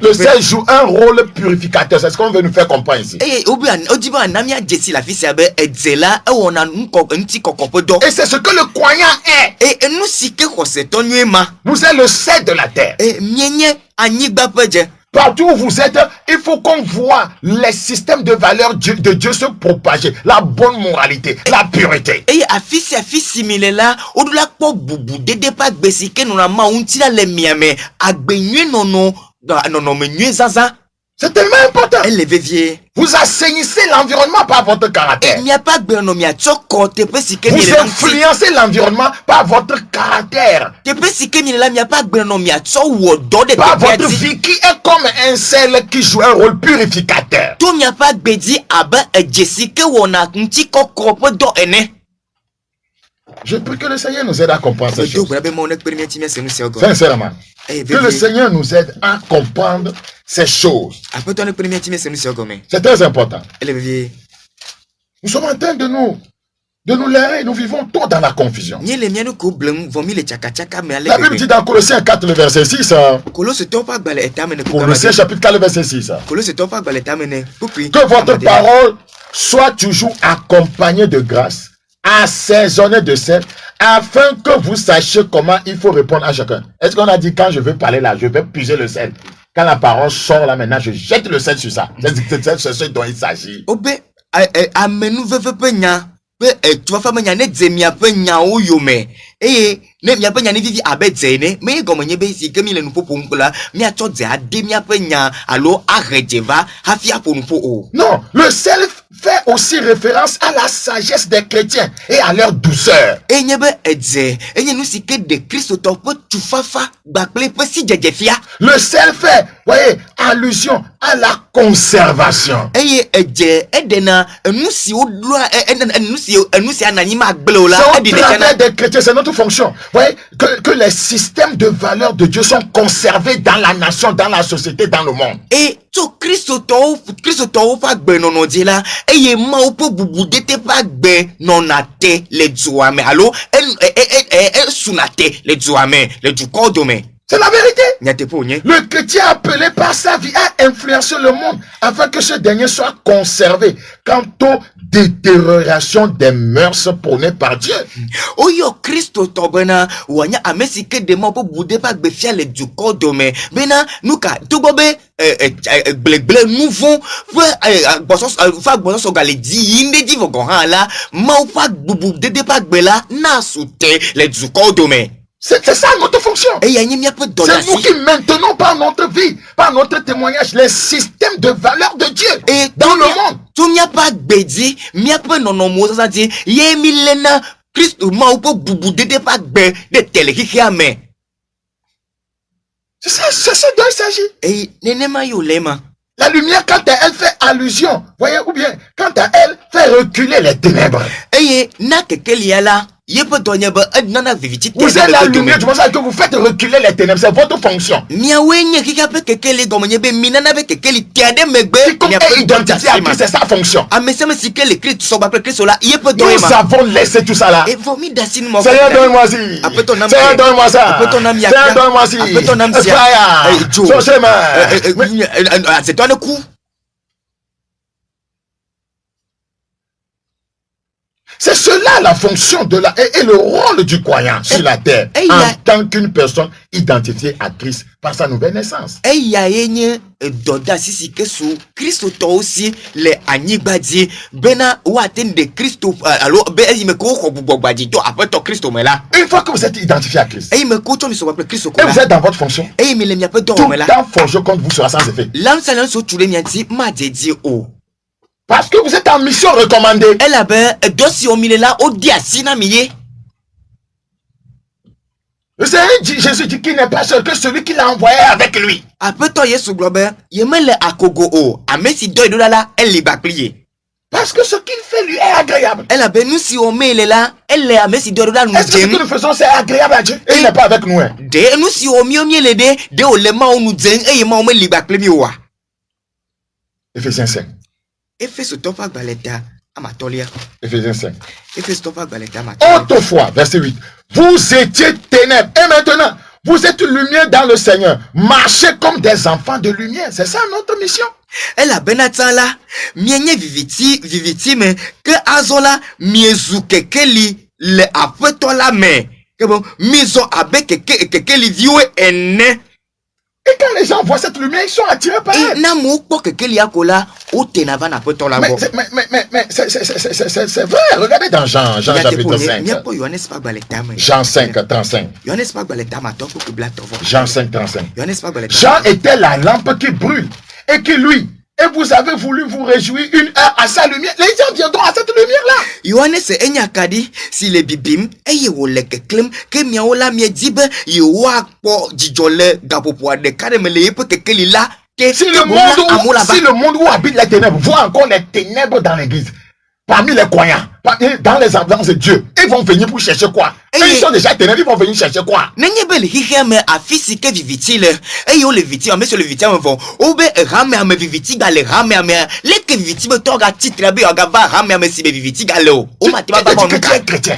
Le sel joue un rôle purificateur. C'est ce qu'on veut nous faire comprendre ici. Et c'est ce que le croyant est. Vous êtes le sel de la terre. Partout où vous êtes, il faut qu'on voit les systèmes de valeurs de Dieu se propager. La bonne moralité, la pureté. Et affi simile là, au-delà pour boubou, de pas besike non ma unti la le miame, agbenye non menue zaza. C'est tellement important. Elle est vieux. Vous assainissez l'environnement par votre caractère. Vous influencez l'environnement par votre caractère. Par votre vie qui est comme un sel qui joue un rôle purificateur. Je prie que le Seigneur nous aide à comprendre ces choses. Sincèrement. Que le Seigneur nous aide à comprendre ces choses. C'est très important. Nous sommes en train de nous leurrer. Nous vivons trop dans la confusion. La Bible dit dans Colossiens 4, le verset 6. Colossiens chapitre 4, le verset 6. Que votre parole soit toujours accompagnée de grâce, assaisonnée de sel, afin que vous sachiez comment il faut répondre à chacun. Est-ce qu'on a dit quand je veux parler là, je vais puiser le sel? Quand la parole sort là maintenant, je jette le sel sur ça. C'est ce dont il s'agit. Tu vas faire non, le sel fait aussi référence à la sagesse des chrétiens et à leur douceur. Le sel fait, voyez, allusion à la conservation. C'est au travers des chrétiens, c'est notre fonction. Voyez, que les systèmes de valeurs de Dieu sont conservés dans la nation, dans la société, dans le monde. Et Christo fa gbe nono di la eye ma o po bubude te pa gbe nonate le duame allo sunate le duame le dukodome. C'est la vérité. Le chrétien appelé par sa vie à influencer le monde afin que ce dernier soit conservé quant aux détériorations des mœurs prônées par Dieu. Oyo Christo tobena wanya amesike de mo po bude pa gbe fia le dukodome bena nuka tubobe gble nouveau fa boso gale di inde di vogon la ma pa bubu de pa gbe la na soute le dukodome. C'est ça notre fonction. C'est nous qui maintenons par notre vie, par notre témoignage, les systèmes de valeurs de Dieu dans le monde. C'est ça dont il s'agit. La lumière, quand elle fait allusion, voyez, ou bien quand elle fait reculer les ténèbres. Vous êtes la lumière, tu penses que vous faites reculer les ténèbres, c'est votre fonction. Quiconque est identifié à Christ, c'est sa fonction. Nous avons laissé tout ça là. Seigneur, donne-moi ci. Seigneur, donne-moi ça. Seigneur, donne-moi ci. Son chemin. C'est toi le coup. C'est cela la fonction de et le rôle du croyant sur la terre en tant qu'une personne identifiée à Christ par sa nouvelle naissance. Aussi les anibadi bena waten de Christo alors une fois que vous êtes identifié à Christ et vous êtes dans votre fonction, tout temps forgé contre vous sera sans effet. Parce que vous êtes en mission recommandée. Le Seigneur dit, Jésus dit qu'il n'est pas seul que celui qui l'a envoyé avec lui. Parce que ce qu'il fait lui est agréable. Est-ce que ce que nous faisons c'est agréable à Dieu? Et il n'est pas avec nous. Éphésiens 5. Éphésiens 5. Autrefois, verset 8. Vous étiez ténèbres et maintenant vous êtes lumière dans le Seigneur. Marchez comme des enfants de lumière. C'est ça notre mission. Elle a benatala mienye viviti mais que azola miezu kekeli le apeto la mais que bon miso abe kekeli viwe ene. Et quand les gens voient cette lumière, ils sont attirés par elle. Mais c'est vrai, regardez dans Jean chapitre 5. Jean 5, 35. Jean 5, 35. Jean était la lampe qui brûle et que lui, et vous avez voulu vous réjouir une heure à sa lumière, les gens viendront à cette lumière-là. Yohane se enyakadi si le bibim eye wo le keklem ke miawo la mie dibe yo akpo jijole gapopo de kademele yepe kekeli la ke si le monde où habitent les ténèbres voit encore les ténèbres dans l'église, parmi les croyants, dans les ambiances de Dieu, ils vont venir pour chercher quoi? Ils sont déjà ténèbres, ils vont venir chercher quoi? Nenye le hiheme afisi ke viviti le eyo le viti ame sur le viti ame vont obe rame ame viviti gale rame ame le ke viviti me toga titre be oga va rame ame si be viviti gale o mati ba ba tu es chrétien,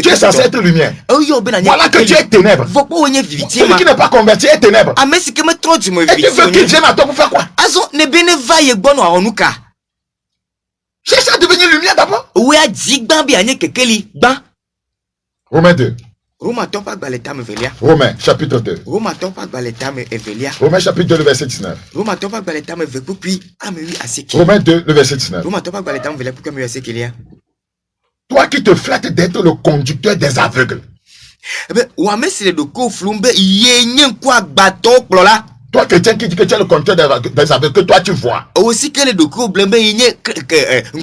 tu es censé être lumière, voilà que tu es ténèbres. Celui qui n'est pas converti est ténèbres. Ame si ke me trop du me viviti et tu veux qu'il vienne à toi pour faire quoi? Azo ne bene va ye gbono aonuka cherche à devenir lumière d'abord. Oui, a dit Bambi a kekeli ban. Romains 2. Romains topa gbaleta velia. Romains chapitre 2. Romains topa gbaleta velia. Romains chapitre 2 le verset 19. Romains topa gbaleta veku puis amui aseki. Romains 2 le verset 19. Romains topa gbaleta velia pour amui aseki. Toi qui te flattes d'être le conducteur des aveugles. Eh ben, ou amesi le doko flumbe yenyen kwa bato plola. Toi chrétien qui dit que tu es le conducteur des aveugles, que toi tu vois. Aussi que le doko blembe yenyen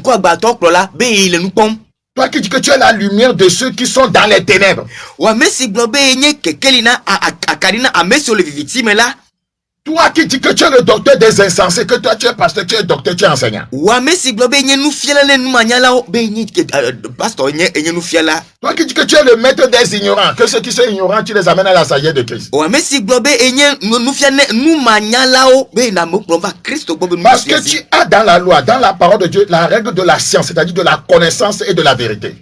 kwa bato plola be ile nupom. Toi qui dis que tu es la lumière de ceux qui sont dans les ténèbres. Ou amesi globe yenyen kekelina akarina amesi le vivitime là. Toi qui dis que tu es le docteur des insensés, que toi tu es pasteur, tu es docteur, tu es enseignant. Toi qui dis que tu es le maître des ignorants, que ceux qui sont ignorants, tu les amènes à la sagesse de Christ. Parce que tu as dans la loi, dans la parole de Dieu, la règle de la science, c'est-à-dire de la connaissance et de la vérité.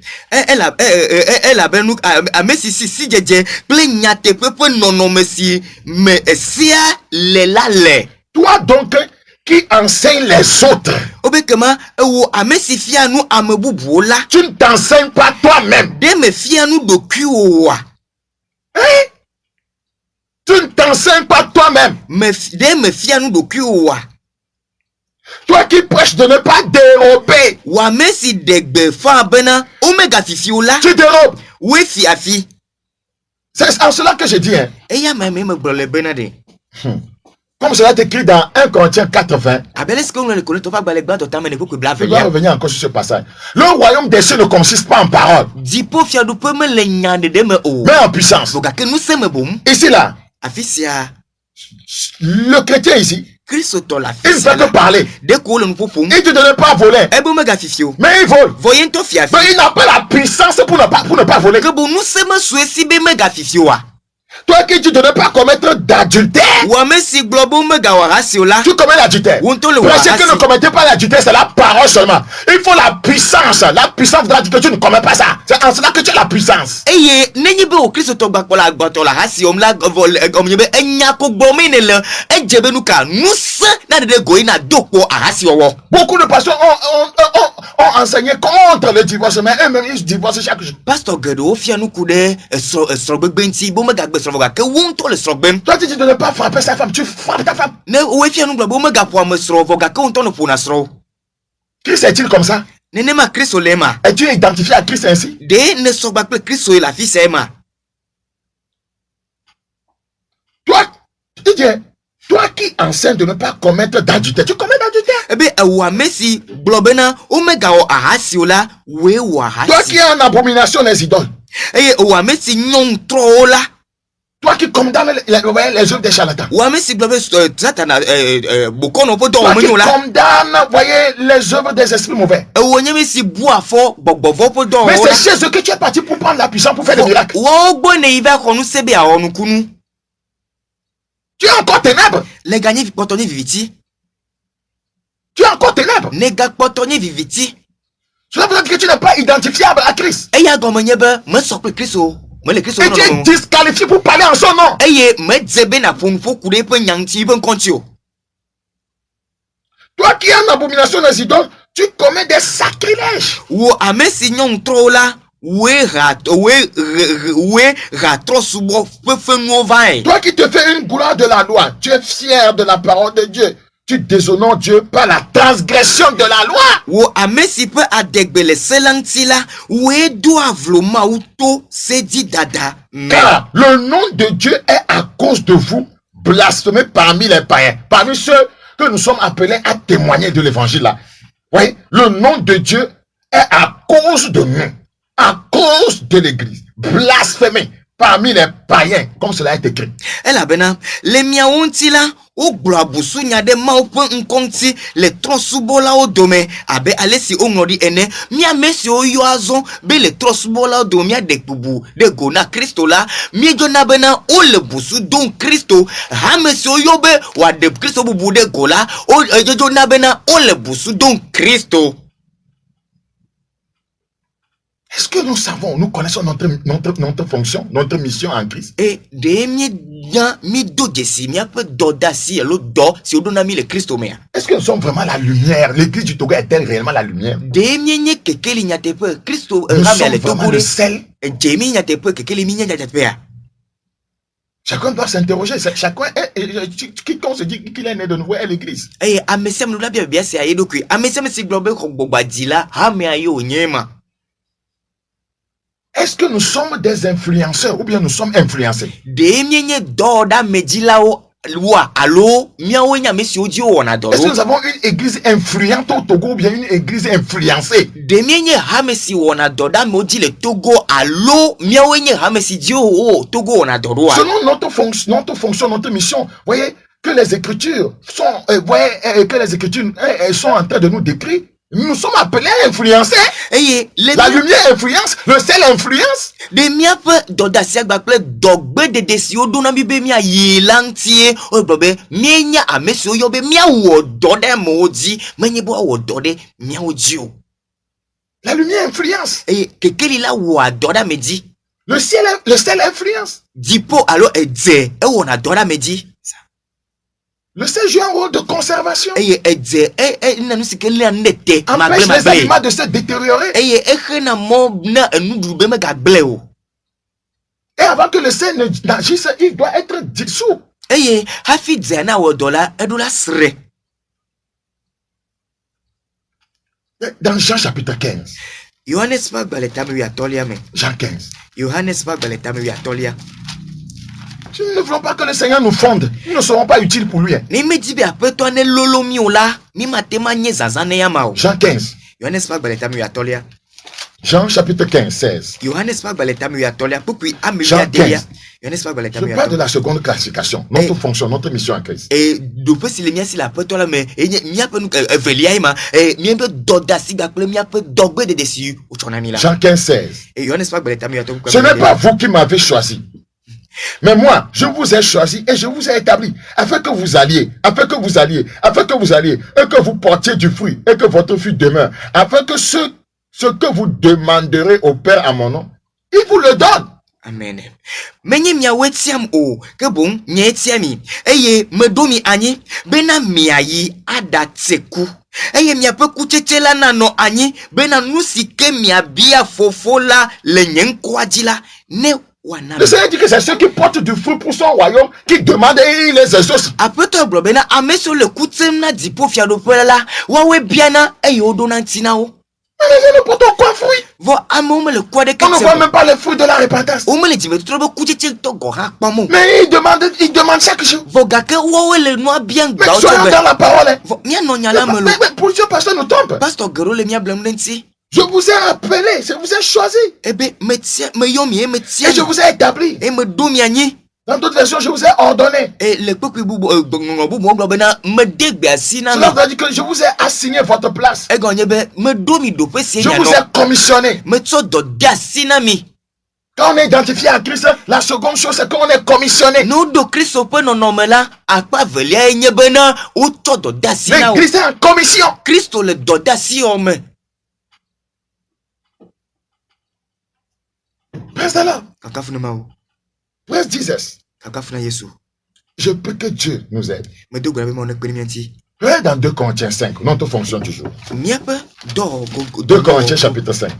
Toi donc qui enseigne les autres, tu ne t'enseignes pas toi-même. Tu ne t'enseignes pas toi-même. Toi qui prêches de ne pas dérober, tu dérobes. C'est en cela que je dis. Comme cela est écrit dans 1 Corinthiens 4:20. Je vais revenir encore sur ce passage. Le royaume des cieux ne consiste pas en parole, mais en puissance. Ici là, le chrétien ici, il ne fait que parler. Il ne te donne pas à voler, mais il vole. Mais il n'a pas la puissance pour ne pas voler. Toi qui tu ne dois pas commettre d'adultère, tu commets l'adultère. Prêchez que ne commettez pas l'adultère, c'est la parole seulement. Il faut la puissance de l'adultère, tu ne commets pas ça. C'est en cela que tu as la puissance. Beaucoup de pasteurs ont enseigné contre le divorce, mais eux-mêmes ils divorcent chaque jour. Toi tu dis de ne pas frapper sa femme, tu frappes ta femme. Christ est-il comme ça? Es-tu identifié à Christ ainsi? Toi qui enseignes de ne pas commettre d'adultère, tu commets d'adultère. Toi qui es en abomination des idoles. Toi qui condamnes les œuvres des charlatans. Toi qui condamnes, voyez, les œuvres des esprits mauvais. Mais c'est chez eux que tu es parti pour prendre la puissance pour faire des miracles. Tu es encore ténèbres. Tu es encore ténèbres. Cela veut dire que tu n'es pas identifiable à Christ. Et tu es disqualifié pour parler en son nom. Toi qui es en abomination des idoles, tu commets des sacrilèges. Toi qui te fais une gloire de la loi, tu es fier de la parole de Dieu. Tu déshonores Dieu par la transgression de la loi. Car le nom de Dieu est à cause de vous blasphémé parmi les païens, parmi ceux que nous sommes appelés à témoigner de l'évangile là. Oui, le nom de Dieu est à cause de nous, à cause de l'église, blasphémé parmi les païens, comme cela est écrit. Elle a bena, les miaonti là, au blabusu nyade ma au point nkonti, les trosubola au dome, abe alesi onori ene, mia mesi o yoazon, be les trosubola au dome, de bubu, de gona Christo là, mi jona bena, o le busu don Christo, ha mesi o yobe, wa de Christo bubu de gola, o jona bena, o le busu don Christo. Est-ce que nous savons, nous connaissons notre fonction, notre mission en Christ? Et est-ce que nous sommes vraiment la lumière? L'église du Togo est-elle réellement la lumière? Nous sommes vraiment le sel? Chacun doit s'interroger. Chacun quiconque se dit qu'il est né de nouveau est l'église. Est-ce que nous sommes des influenceurs ou bien nous sommes influencés? Est-ce que nous avons une église influente au Togo ou bien une église influencée? Selon notre fonction, notre mission, voyez que les Écritures sont, sont en train de nous décrire. Nous sommes appelés à influencer. La lumière influence, le sel influence. La lumière influence. Le sel influence. Le sel joue un rôle de conservation. Empêche les aliments de se détériorer. Et avant que le sel n'agisse, il doit être dissous. Dans Jean chapitre 15. Jean 15. Si nous ne voulons pas que le Seigneur nous fonde, nous ne serons pas utiles pour lui. Jean 15. Jean chapitre 15, 16. Jean 15. Je parle de la seconde classification, notre fonction, notre mission en Christ. Jean 15, 16. Ce n'est pas vous qui m'avez choisi. Mais moi, je vous ai choisi et je vous ai établi afin que vous alliez, et que vous portiez du fruit et que votre fruit demeure, afin que ce que vous demanderez au Père à mon nom, il vous le donne. Amen. Menye mia wetiam o kebon nye tiami eye medomi anyi bena miayi adatseku eye mia pe kuchechela na no anyi bena nusike mia bia fofola le nyenkwadila ne. Le Seigneur dit que c'est ceux qui portent du fruit pour son royaume qui demandent et il les exauce. Apeto blobena ameso le kutem na dipo fiado pela wawe biana eyodo na tinao. Mais les gens ne portent aucun fruit. On ne voit même pas les fruits de la repentance. Mais il demande chaque jour. Mais soyons dans la parole. Mais plusieurs pasteurs nous trompent. Je vous ai appelé, je vous ai choisi. Et je vous ai établi. Dans d'autres versions, je vous ai ordonné. Cela veut dire que je vous ai assigné votre place. Je vous ai commissionné. Quand on est identifié à Christ, la seconde chose, c'est qu'on est commissionné. Mais Christ est en commission. Presse là. Presse Jesus. Je prie que Dieu nous aide. Regardez dans 2 Corinthiens 5, notre fonction du jour. 2 Corinthiens chapitre 5.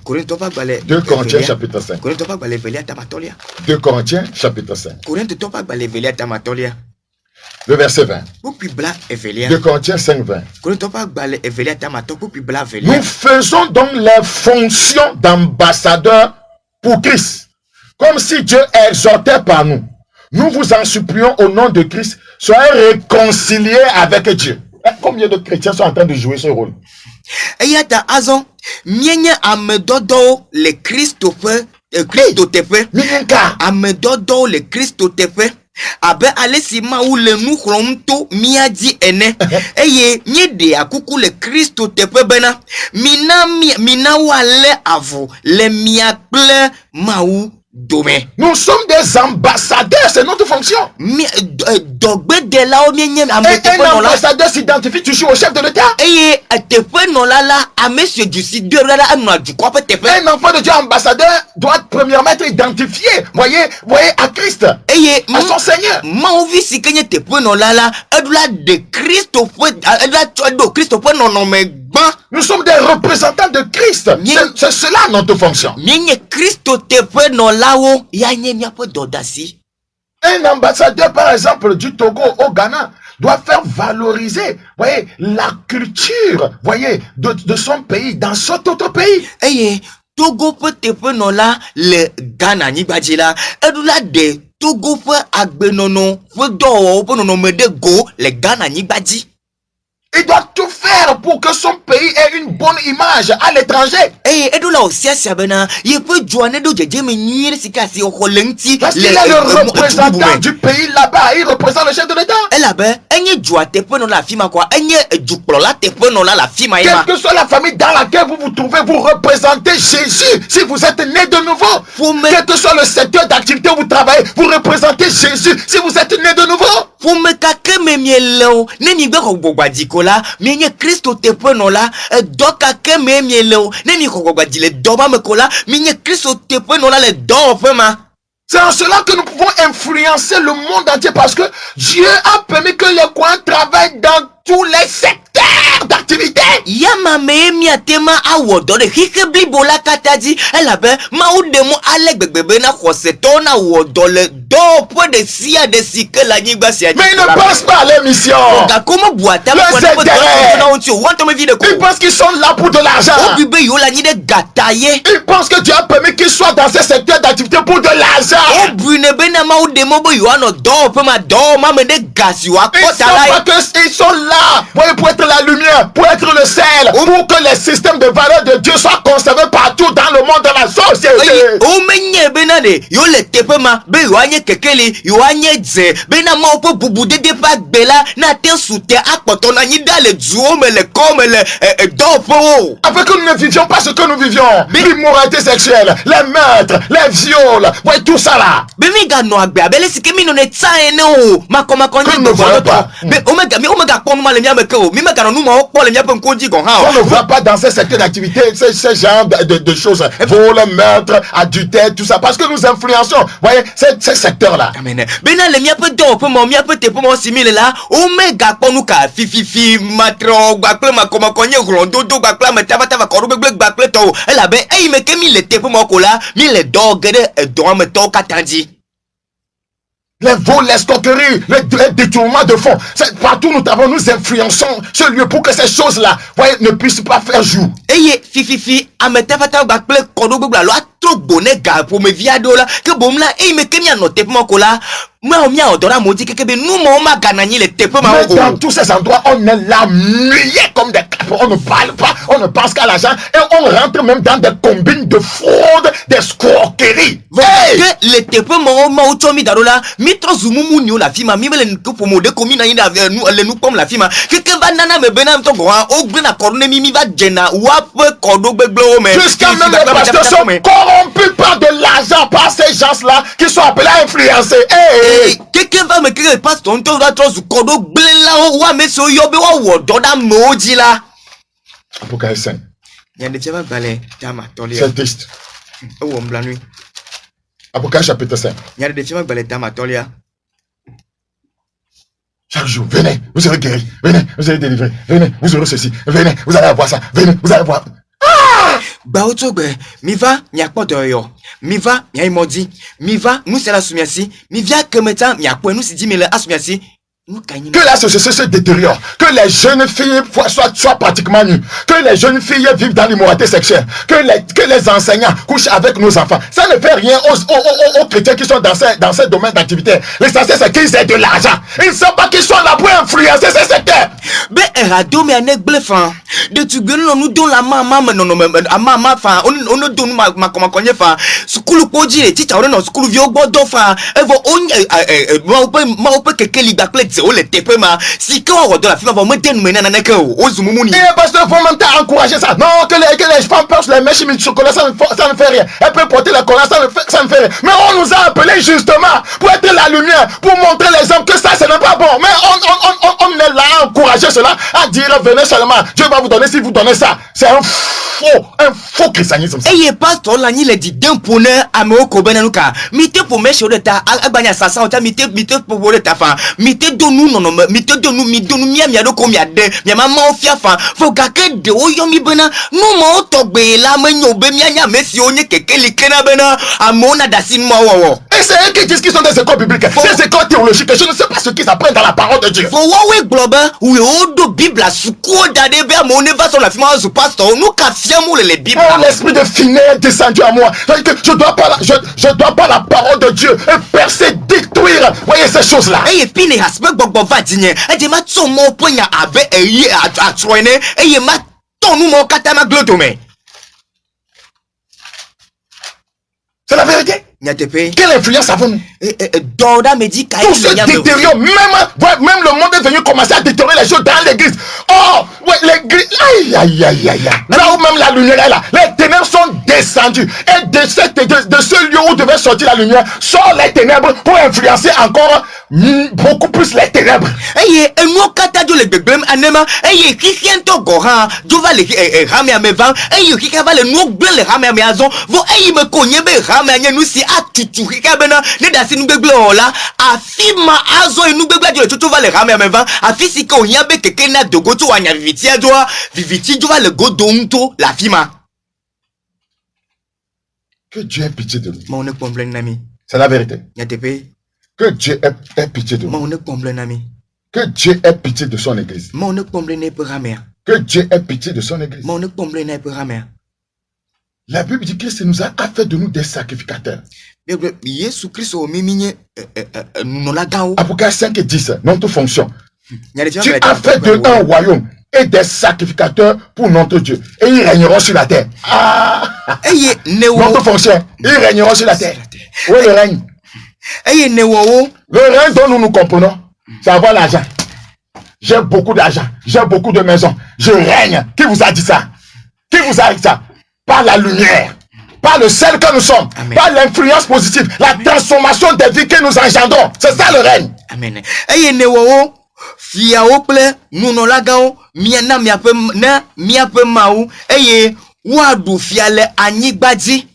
2 Corinthiens chapitre 5. 2 Corinthiens chapitre 5. Le verset 20. 2 Corinthiens 5, 20. Nous faisons donc les fonctions d'ambassadeurs pour Christ, comme si Dieu exhortait par nous. Nous vous en supplions au nom de Christ, soyez réconciliés avec Dieu. Combien de chrétiens sont en train de jouer ce rôle? Et y a ta azon, mienye amedodo le Christophe, Christotepe, amedodo le Christotepe. Abe alesi ma ou le nou chromto miadi ene. Eye nye de akuku le Christotepe bena. Mina wale avo le miakle ma ou. Nous sommes des ambassadeurs, c'est notre fonction. Et un ambassadeur s'identifie toujours au chef de l'État. Un enfant de Dieu ambassadeur doit premièrement être identifié, voyez, à Christ, à son Seigneur. Nous sommes des représentants de Christ. C'est cela notre fonction. Un ambassadeur, par exemple, du Togo au Ghana doit faire valoriser, voyez, la culture, voyez, de son pays dans cet autre pays. Togo peut te là le Ghana ni badjila edula de Togo peut agbenono peut do peut non me de go le Ghana ni badji. Il doit tout faire pour que son pays ait une bonne image à l'étranger. Et là aussi, il peut joindre d'autres parce qu'il est le représentant du pays là-bas. Il représente le chef de l'État. Quelle que soit la famille dans laquelle vous vous trouvez, vous représentez Jésus. Si vous êtes né de nouveau, quel que soit le secteur d'activité où vous travaillez, vous représentez Jésus. Si vous êtes né de nouveau. Là, mais Christ te prenons là, doka ke me mielo, ne mi ko le doba me kola, mais Christ te prenons là les doma. C'est en cela que nous pouvons influencer le monde entier parce que Dieu a permis que les coins travaillent dans tous les secteurs d'activité. Yama me miatema awodo de hikebli bola kataji, elabe ma udemo alek bebe na khosetona wodo le do point de sia de sike la nyigba sia. Mais il ne pense pas à l'émission. Il pense qu'ils sont là pour de l'argent. Il pense que Dieu a permis qu'ils soient dans ces secteurs d'activité pour de l'argent. Ils sont là pour être la lumière, pour être le sel, pour que les systèmes de valeur de Dieu soient conservés partout dans le monde, dans la société. Afin que nous ne vivions pas ce que nous vivions. L'immoralité sexuelle, les meurtres, les viols, ouais, tout ça là. Que nous ne voyons pas. On ne voit pas dans ces secteurs d'activité ce genre de choses. Vol, meurtre, adultère, tout ça. Parce que nous influençons, voyez, ces secteurs-là. Amen. Le mia peut do peu mon mia peut te pour simile là omega ponuka fififi matro gakle makoma konye grondo do gakla metava tava koru gbeg gakle to ela be e me kemi le te pour mon kola mi le do gede do me to katandi. Les vols, les escroqueries, les détournements de fonds. Partout nous travaillons, nous influençons ce lieu pour que ces choses-là, voyez, ne puissent pas faire jour. Eye fififi ametava tava gakle koru gbeg lo atro bonne ga pour me viado là que bom là e me kemi anote pour mon kola. Mais dans tous ces endroits, on est là muet comme des capes. On ne parle pas, on ne pense qu'à l'argent. Et on rentre même dans des combines de fraude, des escroqueries. Jusqu'à même les pasteurs sont corrompus par de l'argent, par ces gens-là qui sont appelés à influencer. Quelqu'un va me créer passe ton tour là trop kodo blela wa meso yobe wa wodo da moji la. Apocalypse 5. Yande tiaba balé tama tolia. C'est triste. O mbla nuit. Apocalypse chapitre 5. Yande tiaba balé tama tolia. Chaque jour, venez, vous serez guéris. Venez, vous serez délivrés. Venez, vous aurez ceci. Venez, vous allez avoir ça. Venez, vous allez voir. Baotogbe, miva nyakpodoyo, miva nyaimodi, miva nous c'est la soumiasi, mivia kemetan nyakpo nous si 10 000 asumiasi. Que la société se détériore, que les jeunes filles soient pratiquement nues, que les jeunes filles vivent dans l'immoralité sexuelle, que les enseignants couchent avec nos enfants. Ça ne fait rien aux chrétiens qui sont dans ce domaine d'activité. L'essentiel c'est qu'ils aient de l'argent. Ils ne savent pas qu'ils sont là pour influencer ces secteurs. be erado me anek blefan de tu genu nous don la mama non mama fa on don ma konye fa skulu poji teacher on no skulu vi ogbodo fa evo on ma ope kekeli bakle o le tepe ma si quand on do la fima va me denu mena na ka o zumumuni. Et parce que faut même encourager ça. Non, que les femmes portent les mèches de chocolat, ça ne fait rien. Elles peuvent porter la colère, ça ne fait rien. Mais on nous a appelés justement pour être la lumière, pour montrer les hommes que ça, ce n'est pas bon. Mais on est là à encourager cela, à dire venez seulement, Dieu va vous donner si vous donnez ça. C'est un faux christianisme. Et il pasteur là ni le dit d'un poneur à me kobenanuka. Mite pour mes choses de ta abanya sasa on ta mite pour de ta femme. Mite donu non mite donu mi donu mi ado ko mi ade. Mi mama ofia fa. Faut gake de o yo mi bena. No mo togbe la me nyobe mi anya mesi onye kekeli kena bena. Amona dasin mo wo. Et c'est eux qui disent qu'ils sont des écoles bibliques. Ces écoles théologiques, je ne sais pas ce qu'ils apprennent dans la parole de Dieu. Faut we globe we odo Bible suko dade be amone va sur la fima zu pasteur nous ka fiamu les Bibles. Oh, l'esprit de finesse est descendu à moi. C'est-à-dire que je dois pas la parole de Dieu et percer, détruire. Voyez ces choses-là. Et puis les aspects bobo va dire et ma tso mo ponya abe eye atroine et ma tonu mo katama glotome. C'est la vérité. Quelle influence avons-nous? Tout se détériore. Même le monde est venu commencer à détériorer les choses dans l'église. Oh, ouais, l'église. Aïe. Là où même la lumière est là. Les ténèbres sont descendues. Et de ce lieu où devait sortir la lumière, sort les ténèbres pour influencer encore beaucoup plus les ténèbres. Et nous, quand le bébé anema, et qui vient au Goran, tu vas les ramer à mes vents, et qui va les nous les ramer à mes azons, vous ayez me cogner, ramer à nous si à tout, Ricabena, les dassin nous bébé là, à fima azo et nous bébé de tout va les ramer à mes vents, à fils qu'on y a que Kena de Goto à Viviti à toi, Viviti, tu vas le godonto, la fima. Que Dieu ait pitié de nous. Mon problème, ami. C'est la vérité. Que Dieu ait pitié de nous. Mon problème, ami. Que Dieu ait pitié de son église. Mon problème n'est pas ramère. Que Dieu ait pitié de son église. Mon problème n'est pas ramère. La Bible dit que Christ nous a fait de nous des sacrificateurs. Apocalypse 5 et 10, notre fonction. Tu as fait de un royaume et des sacrificateurs pour notre Dieu. Et ils régneront sur la terre. Notre fonction, ils régneront sur la terre. Où est le règne? Le règne dont nous nous comprenons, c'est avoir l'argent. J'ai beaucoup d'argent, j'ai beaucoup de maisons, je règne. Qui vous a dit ça? Qui vous a dit ça? Par la lumière, par le sel que nous sommes, Amen. Par l'influence positive, la transformation des vies que nous engendrons. C'est ça le règne. Amen. Fiaople, nous non lagao, miana miape maou, wadu fiale anigbadi,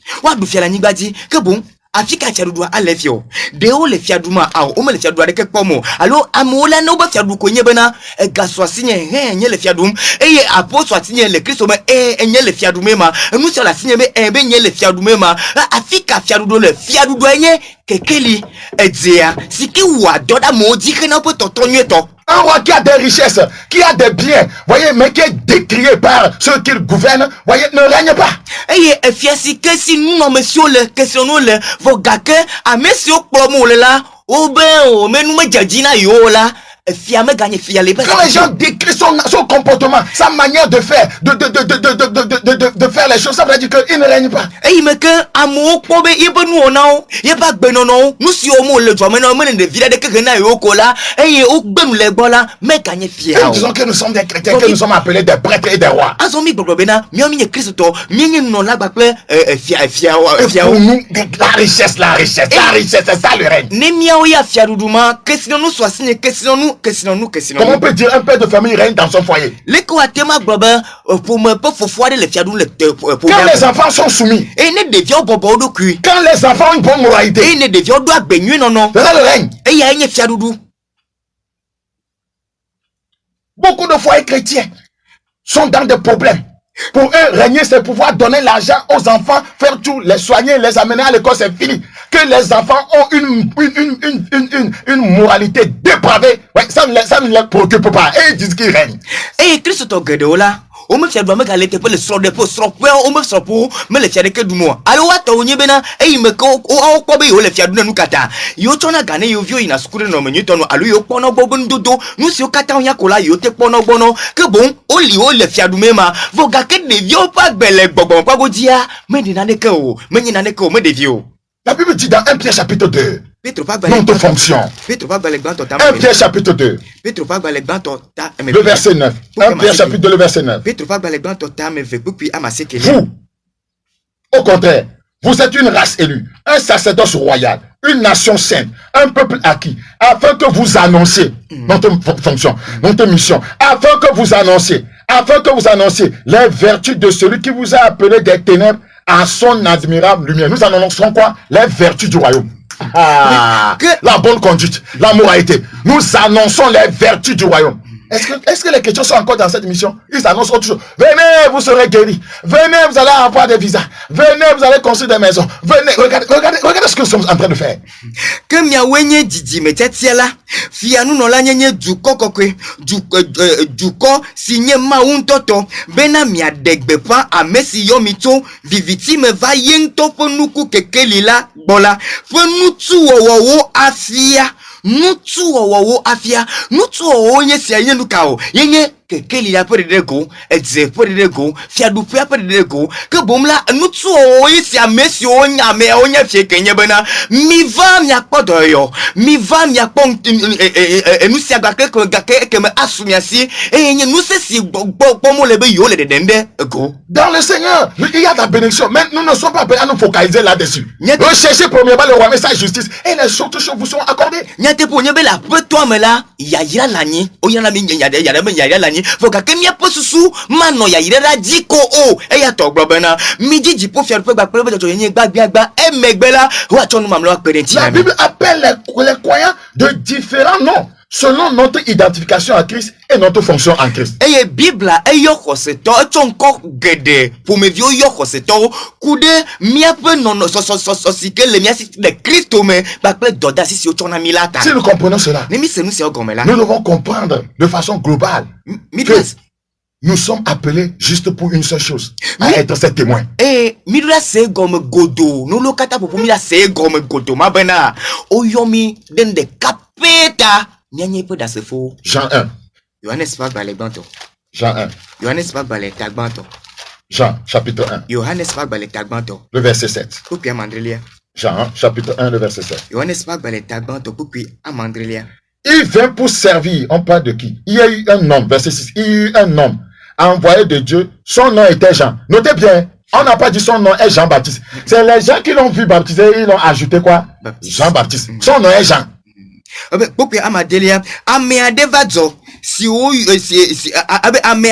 que bon. Afrika tiadou a lefio de o le fiaduma a o me le fiadou de kepomo allo amola no ba fiadou ko nyebena e gaswasinye nye le fiadum e apo swasinye le Kristo me nye le fiadum ma enu se la sinye me be nye le fiadum ma Afrika fiadou le fiadou nye kekeli edzia siki wa doda modi ke na po totonye to. Un roi qui a des richesses, qui a des biens, voyez, mais qui est décrié par ceux qui le gouvernent, voyez, ne règne pas. Et fiasi que si nous non monsieur le questionnons le vos gars que à monsieur promo là au ben mais nous me jadina yo là. Quand les gens décrivent son comportement, sa manière de faire, de faire les choses, ça veut dire qu'il ne règne pas. Et mais que amour pour nous non, y pas benono, nous si au mot le droit maintenant men de ville de que na yoko là, et au ben les bola, mais gagner fier. Disons que nous sommes des chrétiens, que nous sommes appelés des prêtres et des rois. Azomi problème, mi Christo, mi non la bacle fier. Pour nous, la richesse, c'est ça le règne. Ne mi ya fiadouma, que sinon nous soit signé, que sinon nous. Comment on peut dire un père de famille règne dans son foyer? Quand les enfants sont soumis, quand les enfants ont une bonne moralité, c'est ça le règne. Beaucoup de foyers chrétiens sont dans des problèmes. Pour eux, régner, c'est pouvoir donner l'argent aux enfants, faire tout, les soigner, les amener à l'école, c'est fini. Que les enfants ont une moralité dépravée, ouais, ça ne les préoccupe pas. Et ils disent qu'ils règnent. Et Christ là, o me fia do me ka le te pe le sro de po sro pe o me sro po me le fia de ke du mo ale wa to onye be na e me ko o kpo be yo le fia du na nu kata yo to na gane yo vio ina skuru no me nyuto no alu yo kpo no bobo ndodo nu si o kata onya kola yo te kpo no gbono ke bon o li o le fia du me ma vo ga ke de vio pa gbele gbogbon pa go dia me ni na ne ke o me ni na ne ke o me de vio. La Bible dit dans 1 Pierre chapitre 2, non de fonction. 1 Pierre chapitre 2, le verset 9. 1 Pierre chapitre 2, le verset 9. Vous, au contraire, vous êtes une race élue, un sacerdoce royal, une nation sainte, un peuple acquis, afin que vous annonciez notre fonction, notre mission, afin que vous annonciez les vertus de celui qui vous a appelé des ténèbres à son admirable lumière. Nous annonçons quoi? Les vertus du royaume. La bonne conduite, la moralité. Nous annonçons les vertus du royaume. Est-ce que les chrétiens sont encore dans cette mission? Ils annoncent autre chose. Venez, vous serez guéris. Venez, vous allez avoir des visas. Venez, vous allez construire des maisons. Venez, regardez ce que nous sommes en train de faire. Que mia wenye didi metetiela fia nu no la nyenye du kokokwe du ko sinye mauntoto bena mia degbe pa amesi yomito viviti me va yento ponuku kekelila bola ponutu wowo afia nutu wowo afia nutu wowo nye sia yenye lukao yenye kekeli ya pere dego edze pere dego fia du pia pere dego ke bomla nutu wowo sia mesi onya me onya fie kenye bena mi va mi akpodo yo mi va mi akpon enu sia gake ke me asumiasi yenye nu se si pomo lebe yo le dende ego. Dans le Seigneur il y a de la bénédiction, mais nous ne sommes pas appelés à nous focaliser là-dessus. Recherchez premièrement le royaume et sa justice et les autres choses vous sont accordées. Nyate po nyebe la toi me la ya yira lani o yana mi nya de ya me ya lani foka ke mi aposusu mano ya yira diko o e ya to gbo bena mi jiji po fi arpe gba pe be to yin gba e megbe la wa to nu mamlo apere ti. La Bible appelle les croyants de différents noms selon notre identification à Christ et notre fonction en Christ. Et Bible e yo koseto e ton ko gede pour me vio yo koseto kude mi ape non so sike le mi asiti de Christ me ba ple doda si o tona milata. Si nous comprenons cela, nous devons comprendre de façon globale que nous sommes appelés juste pour une seule chose, à être ses témoins. Eh, midula se gomme godo, nous le kata pour mila se gomme godo, ma bena, oyomi den de kapeta, nyanye peu dans ce faux. Jean 1. Johannes pas balé banto. Jean 1. Johannes pas balé tagbanto. Jean chapitre 1. Johannes pas balé tagbanto. Le verset 7. Coupi Mandrelia. Jean chapitre 1, le verset 7. Johannes pas balé tagbanto coupi Mandrelia. Il vient pour servir, on parle de qui? Il y a eu un homme, verset 6, il y a eu un homme envoyé de Dieu, son nom était Jean. Notez bien, on n'a pas dit son nom est Jean-Baptiste. C'est les gens qui l'ont vu baptiser, ils l'ont ajouté quoi? Jean-Baptiste. Son nom est Jean. Coupi Amadelia, Ameadevadzo, si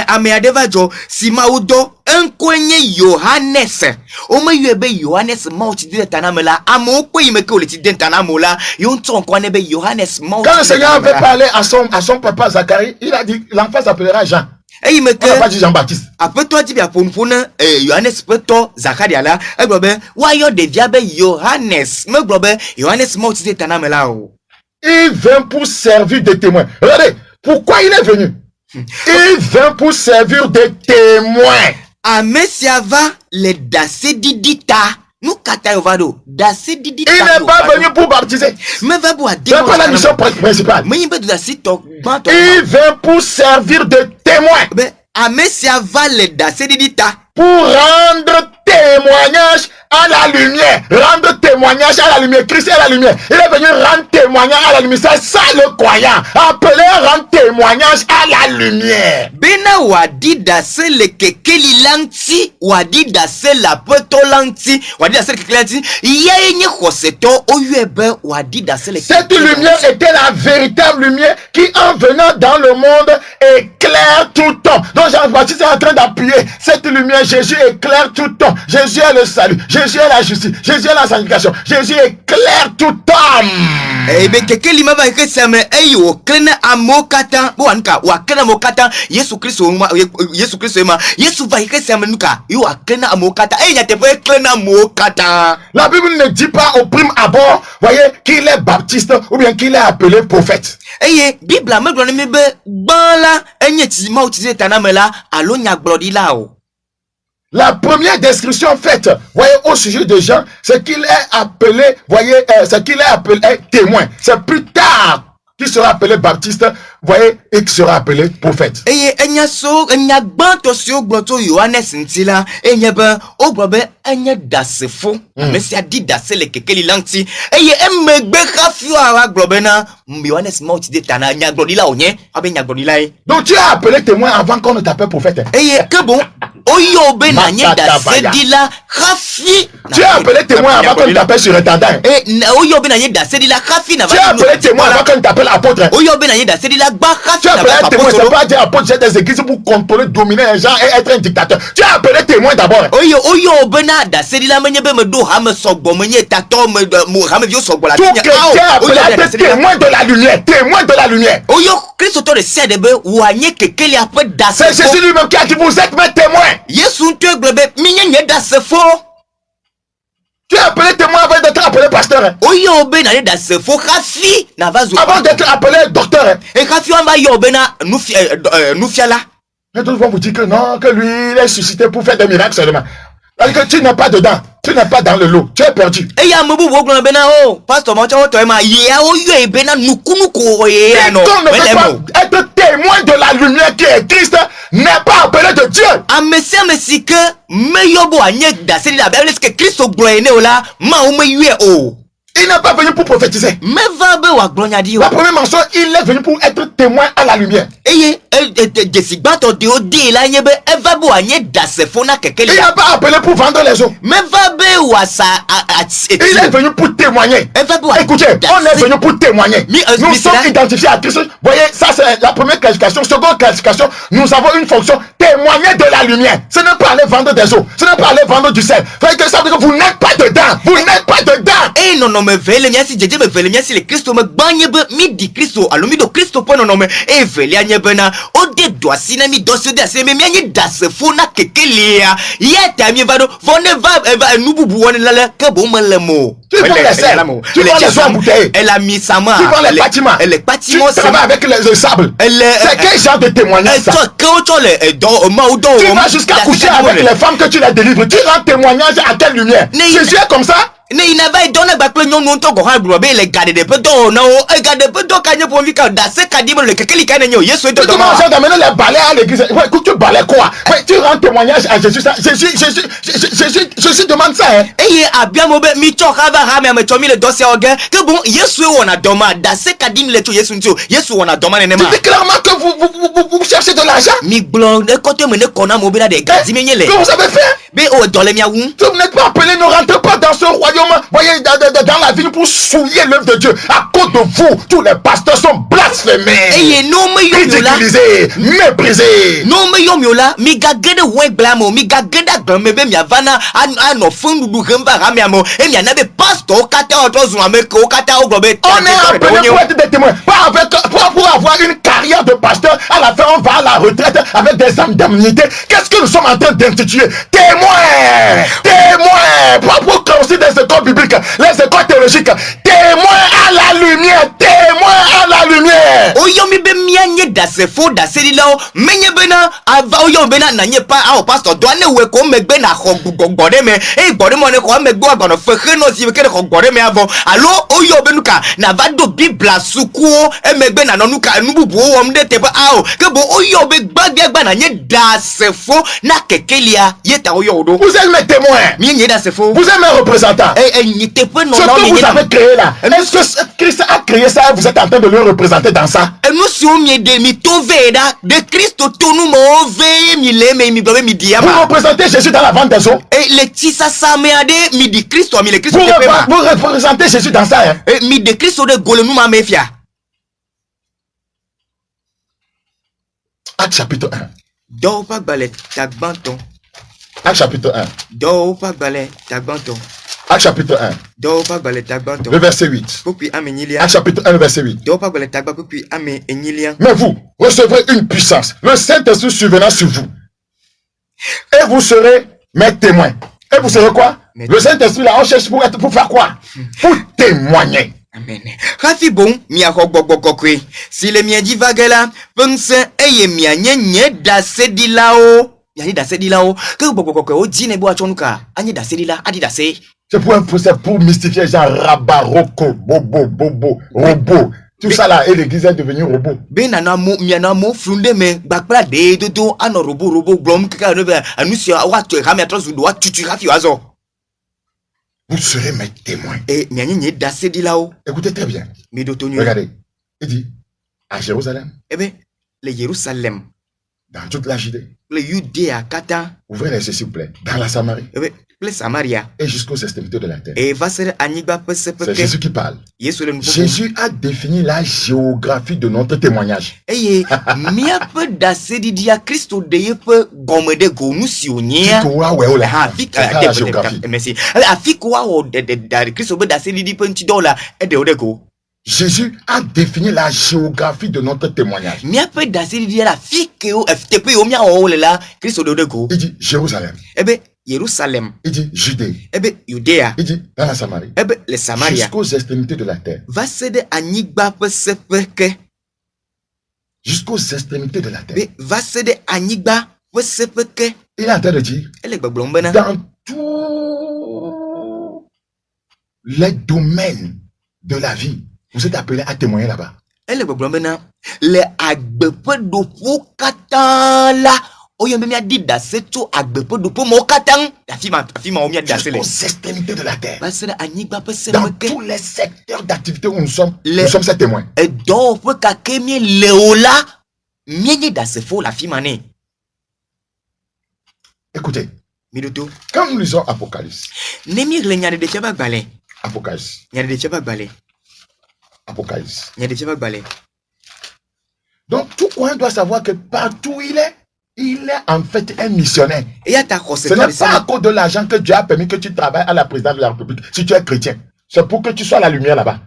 Ameadevadzo, si Maudo, un kwenye Yohannes. Ome yuebe Yohannes mauti de tanamela. Amo kwe imeke oleti de tanamola. Yonton kwanebe Yohannes mauti. Quand le Seigneur avait parlé à son papa Zacharie, il a dit l'enfant s'appellera Jean. Et on n'a pas dit Jean-Baptiste. Après toi, tu viens pour Yohannes Peto Zacharie là. Et blobé, wayo de viabe Yohannes. Me blobé, Yohannes mauti de tanamela. Il vient pour servir de témoin. Regardez, pourquoi il est venu? Il vient pour servir de témoin. Amesiava le dase didita. Nous katayovado dase didita. Il n'est pas venu pour baptiser. Mais va pour c'est pas la mission principale. Il vient pour servir de témoin. Mais Amesiava le dase didita. Pour rendre témoignage à la lumière. Rendre témoignage à la lumière. Christ est à la lumière. Il est venu rendre témoignage à la lumière. C'est ça le croyant. Appelé rendre témoignage à la lumière. Bena wadida se le kekeli lanti. Wadida se la poto lanti. Wadida se le kekeli lanti. Yenye koseto oyebe wadida se le. Cette lumière était la véritable lumière qui en venant dans le monde éclaire tout le temps. Donc Jean-Baptiste est en train d'appuyer. Cette lumière, Jésus éclaire tout le temps. Jésus est le salut. Jésus est la justice. Jésus est la sanctification. Jésus éclaire tout homme. Ebe kekeli maba ikeseme eyo klena amokata wanka wa klena mokata Yesu Kristo ma Yesu va ikeseme nuka yo klena amokata enya te voye klena mokata. La Bible ne dit pas au prime abord, voyez, qu'il est baptiste ou bien qu'il est appelé prophète. Eye Bible me glone mebe banla enye ti ma utilisé tanamela alo nya glodi la o. La première description faite, voyez, au sujet de Jean, c'est qu'il est appelé, voyez, c'est qu'il est appelé témoin. C'est plus tard qu'il sera appelé baptiste, voyez, et qu'il sera appelé prophète. Eye enya so enya gbanto si o gbanto Yohanes ntila enya ben o gbobe enya dasefo mais si a dit dasse le kekeli lanti eye emegbe khafio ara gbobe na Yohanes ma uti de tana nya glodi la onye abe nya glodi la e. Donc tu es appelé témoin avant qu'on ne t'appelle prophète. Eye que bon oyo be na nye dasse dila khafi. Tu es appelé témoin avant qu'on ne t'appelle surintendant. Et oyo be na nye dasse dila khafi na. Tu es appelé témoin avant qu'on ne t'appelle apôtre. Oyo be na nye dasse dila gba khafi. Tu es appelé témoin, c'est pas dire apôtre, j'ai des églises pour contrôler, dominer les gens et être un dictateur. Tu es appelé témoin d'abord. Oyo be na dasse dila menye be me do ha me sogbo menye tato me ha me vio sogbo la. Tout chrétien appelé témoin de la lumière, témoin de la lumière. Oyo Christ to de sede be wanye kekeli apre dasse. C'est Jésus lui-même qui a dit vous êtes mes témoins. Yesu nto globe minye dasse fo. Tu es appelé témoin avant d'être appelé pasteur. Oyo be na dasse fo khafi na vazo. Avant d'être appelé docteur. Et khafi on va yo be na nufiala. Et tous vont vous dire que non, que lui il est suscité pour faire des miracles seulement. Alors que tu n'es pas dedans. Tu n'es pas dans le lot. Tu es perdu. Et ya mebu woglo bena o pasteur mo chawo to ma ya oyo e bena nukunuko e no. Qu'on ne peut pas être témoin de la lumière qui est Christ n'est pas appelé de Dieu. A mesia mesike meyobo anye dasse la Bible que Christ ogloene ola ma o meyue o. Il n'est pas venu pour prophétiser. La première mention, il est venu pour être témoin à la lumière. Il n'a pas appelé pour vendre les eaux. Il est venu pour témoigner. Écoutez, on est venu pour témoigner. Nous sommes identifiés à Christ. Vous voyez, ça c'est la première classification. Seconde classification, nous avons une fonction, témoigner de la lumière. Ce n'est pas aller vendre des eaux. Ce n'est pas aller vendre du sel. Ça veut dire que vous n'êtes pas dedans. Vous n'êtes pas dedans. Eh non non me vele miasi jeje me vele miasi le Christo me banye be mi di Christo alo mi do Christo po non me e vele anye bena o de doasi na mi dosi de ase me mi anye das fo na kekelia yeta mi vado vone va nububu woni lale ke bo me le mo. Tu vends les sel, tu vends les eaux bouteilles, elle a mis sa main, tu vends les bâtiments, tu travailles avec le sable. C'est quel genre de témoignage ça? Tu vas jusqu'à coucher avec les femmes que tu les délivres. Tu rends témoignage à quelle lumière? Jésus est comme ça? Ne ina ba dona ba kle nyon nyon to go ha bro be le gade de pedo na o e gade pedo kanye po vi ka da se kadimo le kekeli ka nyo Yesu to do. Tu commences à d'amener les balais à l'église. Ouais, écoute, tu balais quoi? Ouais, tu rends témoignage à Jésus ça. Jésus demande ça hein. Eye abia mo be mi to ka ba ha me to mi le dosi oge que bon Yesu wona doma da se kadim le to Yesu nto Yesu wona doma ne ma. Tu dis clairement que vous cherchez de l'argent. Mi blon de côté me ne kona mo be la de gadi me nyele. Que vous avez fait? Be o dole mi awu. Vous n'êtes pas appelé, ne rentrez pas dans ce royaume. Voyez dans la ville pour souiller l'œuvre de Dieu. À cause de vous, tous les pasteurs sont blasphémés, ridiculisés, méprisés. Non mais yomiola, mi gagede we blamo, mi gageda gramebe mi avana ano fundu du gamba ramiamo, et mi anabe pasteur kata otozu ameko kata oglobe. On est appelé pour être des témoins, pour avoir une carrière de pasteur. À la fin, on va à la retraite avec des indemnités. Qu'est-ce que nous sommes en train d'instituer? Témoins, témoins, pas pour considérer des écoles bibliques, les écoles théologiques, témoins à la lumière, témoins à la lumière. Oyomi be mianye dase fo dase di lao menye bena ava oyo bena na nye pa a pastor do ane we ko megbe na gbode me e gbode mo ne ko megbe agbono fe no si ke ko gbode me avo alo oyo benuka na va do bibla sukuo e megbe na nonuka nububu wo mde te ba ao ke bo oyo be gbagba na nye dase fo na kekelia yeta oyo odo. Vous êtes mes témoins. Mianye dase fo. Vous êtes mes représentants. Ce que vous avez créé là, est-ce que Christ a créé ça et vous êtes en train de le représenter dans ça? Nous sommes de Christ. Vous représentez Jésus dans la vente des eaux. Vous représentez Jésus dans ça. Acte chapitre 1. Acte chapitre 1. Acte chapitre 1. Le verset 8. Acte chapitre 1, le verset 8. Mais vous recevrez une puissance. Le Saint-Esprit survenant sur vous. Et vous serez mes témoins. Et vous serez quoi? Le Saint-Esprit là, on cherche pour faire quoi? Pour témoigner. Amen. Rafi bon, mia kwe. Si le mien divague là, pense eye mia nye dase di lao. Yani dase di lao. Que bokokokwe o dine bo achonuka. Anye dase di la, adi dase. C'est pour mystifier genre rabat, roko, bobo, robot. Tout ça là, et l'église est devenue robot. Ben anamo, mianamo, flunde me, bakpla de dodo, ano robot, blom, kaka nebe, anusia, wa tu rame atros ou doit tu rafi wazo. Vous serez mes témoins. Et mianye dase di lao. Écoutez très bien. Regardez. Il dit, à Jérusalem. Eh bien, le Jérusalem. Dans toute la Judée. Le Judée à Kata. Ouvrez les yeux s'il vous plaît. Dans la Samarie. Eh bien, le Samaria. Et jusqu'aux extrémités de la terre. Et va ser aniba c'est Jésus qui parle. Jésus a défini la géographie de notre témoignage. Eh, mia peu dase di dia Christo de yepe gomede go nusionia. C'est la géographie. Merci. Afikwa o de Christo be dase di penti dola e de odego. Jésus a défini la géographie de notre témoignage. Mia peu dase di dia la fike o FTP o mia o la Christo de odego. Il dit Jérusalem. Eh ben Jérusalem. Il dit Judée. Eh bien, Judéa. Il dit dans la Samarie. Eh bien, les Samaria. Jusqu'aux extrémités de la terre. Va céder à Nigba Pesepeke. Jusqu'aux extrémités de la terre. Va céder à Nigba Pesepeke. Il est en train de dire dans tous les domaines de la vie, vous êtes appelés à témoigner là-bas. Les agbepe do Katan Oyemia dit d'assez tout agbepe do Mokatan. La fima omia d'assez aux extrémités de la terre. Dans tous les secteurs d'activité où nous sommes ces témoins. Et donc, kakemie leola, mieni d'assez faux la fimane. Écoutez, quand nous lisons Apocalypse, Apocalypse. Donc tout croyant doit savoir que partout où il est en fait un missionnaire. Ce n'est pas à cause de l'argent que Dieu a permis que tu travailles à la présidence de la République si tu es chrétien. C'est pour que tu sois la lumière là-bas.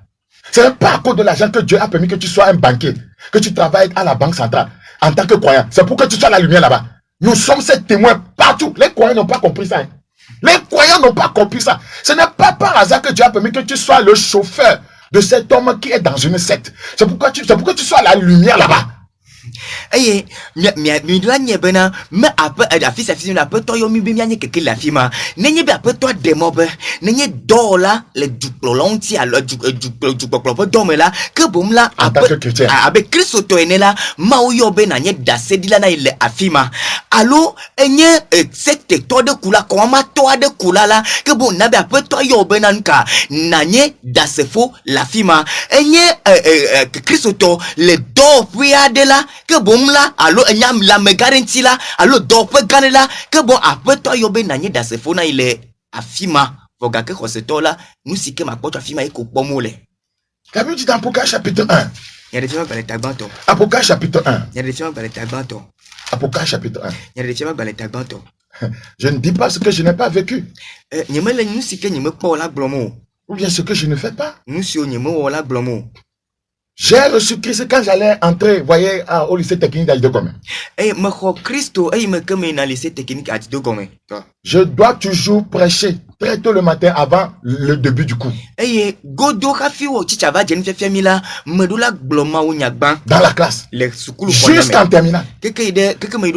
Ce n'est pas à cause de l'argent que Dieu a permis que tu sois un banquier, que tu travailles à la banque centrale en tant que croyant. C'est pour que tu sois la lumière là-bas. Nous sommes ces témoins partout. Les croyants n'ont pas compris ça. Les croyants n'ont pas compris ça. Ce n'est pas par hasard que Dieu a permis que tu sois le chauffeur de cet homme qui est dans une secte. C'est pourquoi tu sois la lumière là-bas. Eh, mi bena me ape afis afis na peto yo mi be mi anye keke la fima nenye be apeto demobe nenye dola le duplolonti alo duploplopo domela ke bomla abe Kristo to enela ma yo be na nye dase dila na ile afima alo enye secte to de kula ko ma to de kula la ke bon na be apeto yo be na nka na nye dase fo la fima enye Kristo to le do pria de la que bon là allo enyam la me garantie là allo do pe gane là que bon après toi yo be nanye da se fona il est afima voga ke khoseto là nous si que ma poto afima iko pomole. La Bible dit dans Apocalypse chapitre 1. Il y a des gens qui les tagbanto. Apocalypse chapitre 1. Il y a des gens qui les tagbanto. Apocalypse chapitre 1. Il y a des gens qui les tagbanto. Je ne dis pas ce que je n'ai pas vécu. Nyemele nous si que nyeme po la glomo. Ou bien ce que je ne fais pas. Nous si nyeme la glomo. J'ai reçu Christ quand j'allais entrer, voyez, au lycée technique d'Alidogome. Je dois toujours prêcher très tôt le matin avant le début du cours. Dans la classe. Jusqu'en terminale.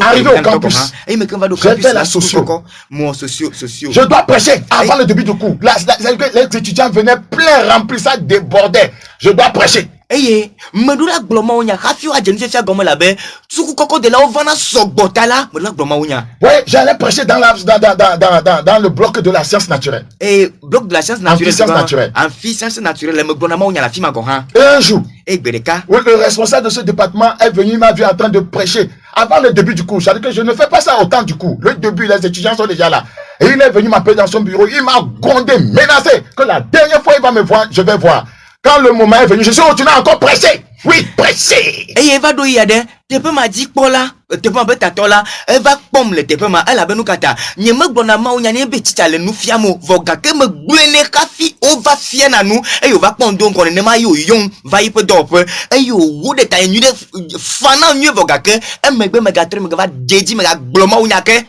Arrivé au campus. J'ai fait la socio. Je dois prêcher avant le début du cours. Les étudiants venaient plein remplis, ça débordait. Je dois prêcher. Eye, medula gloma onya, hafi wa jenise fia goma labe, suku koko de la ovana sogbotala, medula gloma onya. Ouais, j'allais prêcher dans le bloc de la science naturelle. Et bloc de la science naturelle. Amphi science naturelle, me gloma onya la fima gohan. Et un jour, Bereka. Oui, le responsable de ce département est venu, il m'a vu en train de prêcher avant le début du cours. C'est-à-dire que je ne fais pas ça au temps du cours. Le début, les étudiants sont déjà là. Et il est venu m'appeler dans son bureau, il m'a grondé, menacé, que la dernière fois il va me voir, je vais voir. Quand le moment est venu, je suis retourné encore prêcher. Oui, prêcher. Et il va do yade, te peux m'a dit pola, te peux m'abet tatola, elle va pomme le te peux m'a, elle a benou kata. Nye me bonama ou nyane betita le nou fiamo, voga ke me gwene kafi, o va fiena nou, et yo va pondon qu'on ne ma yo yon, va y peu d'op, et yo wou de ta yon de fana nye voga ke, et me gbe me gatre me va dedi me ga gloma ou nyake.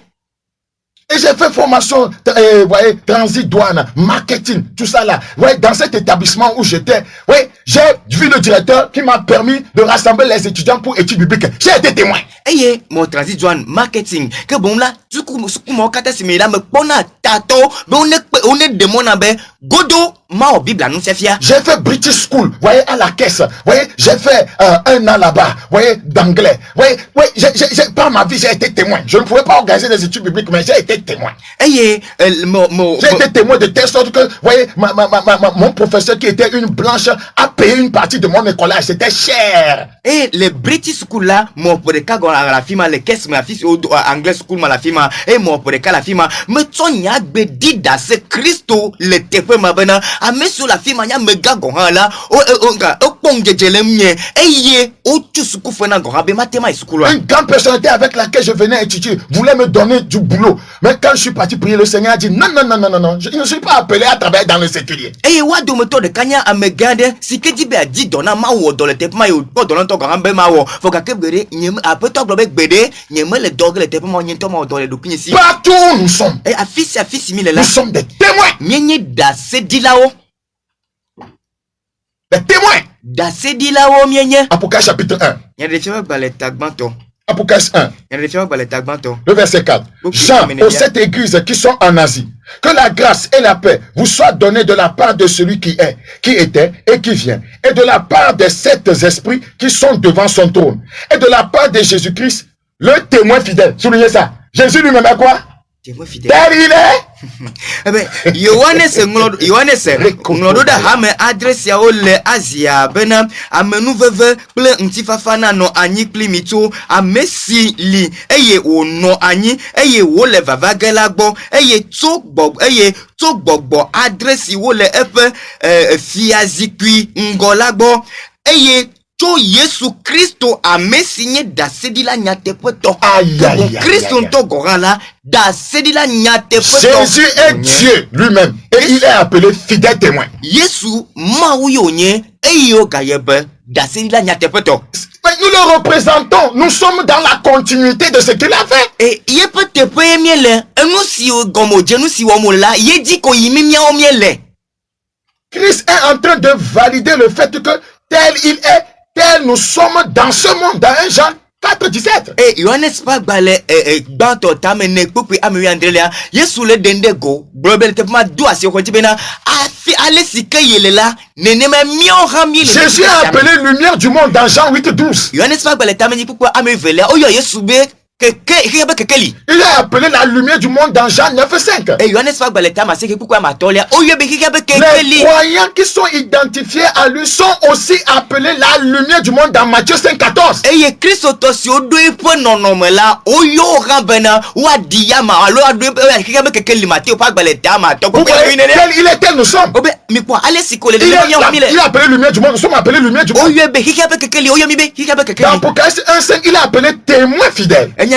Et j'ai fait formation, voyez, transit, douane, marketing, tout ça là. Ouais, dans cet établissement où j'étais, ouais, j'ai vu le directeur qui m'a permis de rassembler les étudiants pour études bibliques. J'ai été témoin. Eye, mon transit, douane, marketing, que bon là, du coup, mon kata si me la me pona tato, mais on est de mon abe, godo, ma au Bible, nous c'est fier. J'ai fait British School, voyez, à la caisse. Voyez, j'ai fait 1 an là-bas, voyez, d'anglais. Voyez, par ma vie, j'ai été témoin. Je ne pouvais pas organiser des études bibliques, mais j'ai été témoin. Eye, j'ai été témoin de telle sorte que, voyez, mon professeur qui était une blanche a payé une partie de mon écolage. C'était cher. Et le British School là, mon pour la firma, les caisses, ma fille, anglais school, ma la firma, et mon pour la firma, me tonya bedi da se Christo, le tepe ma bena, a me sur la firma, ya me gagon là, o pong de jelemie, eye, o tu suku fena gorabe, matema school là. Une grande personnalité avec laquelle je venais étudier voulait me donner du boulot. Mais quand je suis parti prier, le Seigneur a dit non, je ne suis pas appelé à travailler dans le séculier. Et wa do me to de kanya a me gade, si que dit be a dit donna ma wo dans le tepe ma yo, pas dans le to gorabe ma wo, faut ka kebede, nyem a peu to globe bede, nyem le dog le tepe ma nyento ma dans le dopini ici. Partout où nous sommes. Et a fils mille là. Nous sommes des témoins. Nyenye da se di lao. Des témoins. Da se di lao mienye. Apocalypse chapitre 1. Y'a des films dans les tagbanto. Apocalypse 1. Y'a des films dans les tagbanto. Le verset 4. Jean, aux 7 églises qui sont en Asie, que la grâce et la paix vous soient données de la part de celui qui est, qui était et qui vient, et de la part des 7 esprits qui sont devant son trône, et de la part de Jésus-Christ, le témoin fidèle. Soulignez ça. Jésus lui-même est quoi? Témoin fidèle. Tel il est. Eh ben, Yohanes, nglodo da hame adresse ya ole Asia bena amenu veve ple ntifafana no anyi plimito amesi li eye ono anyi eye wo le vavagela gbo eye to gbogbo adresse wo le efe fiazikui ngola gbo eye to Yesu Christo a mesigné da sedila nyate poto. Christo to gorala da sedila nyate poto. Jésus est Dieu lui-même et il est appelé fidèle témoin. Yesu mauyonye eyo gayebe da sedila nyate poto. Mais nous le représentons, nous sommes dans la continuité de ce qu'il a fait. Et ye peut te miele, nous si gomo jenu si womola, ye dit ko yimimia o miele. Christ est en train de valider le fait que tel il est, tel nous sommes dans ce monde, dans 1 Jean 4:17. Et Yohanes pas balé banto tamene popi amiri andrelia Yesu le dendego brobel te ma do asi ko tibena afi ale sike yelela nenema mion rami. Jésus a appelé lumière du monde dans Jean 8:12. Yohanes pas balé tamene popi amiri vele oyo Yesu be il a appelé la lumière du monde dans Jean 9:5. Et Yohanes va balé tamase pourquoi ma tolia oyo be les croyants qui sont identifiés à lui sont aussi appelés la lumière du monde dans Matthieu 5:14. Et Christ si o do ipo nonomela oyo rambena wa diama alo ado kekeli Matthieu pas balé tama to il est tel nous sommes. Mais quoi allez si coller il a appelé lumière du monde, nous sommes appelés lumière du monde. Oyo be kekeli oyo mi be kekeli. Dans Apocalypse 1:5 il a appelé témoin fidèle. Dans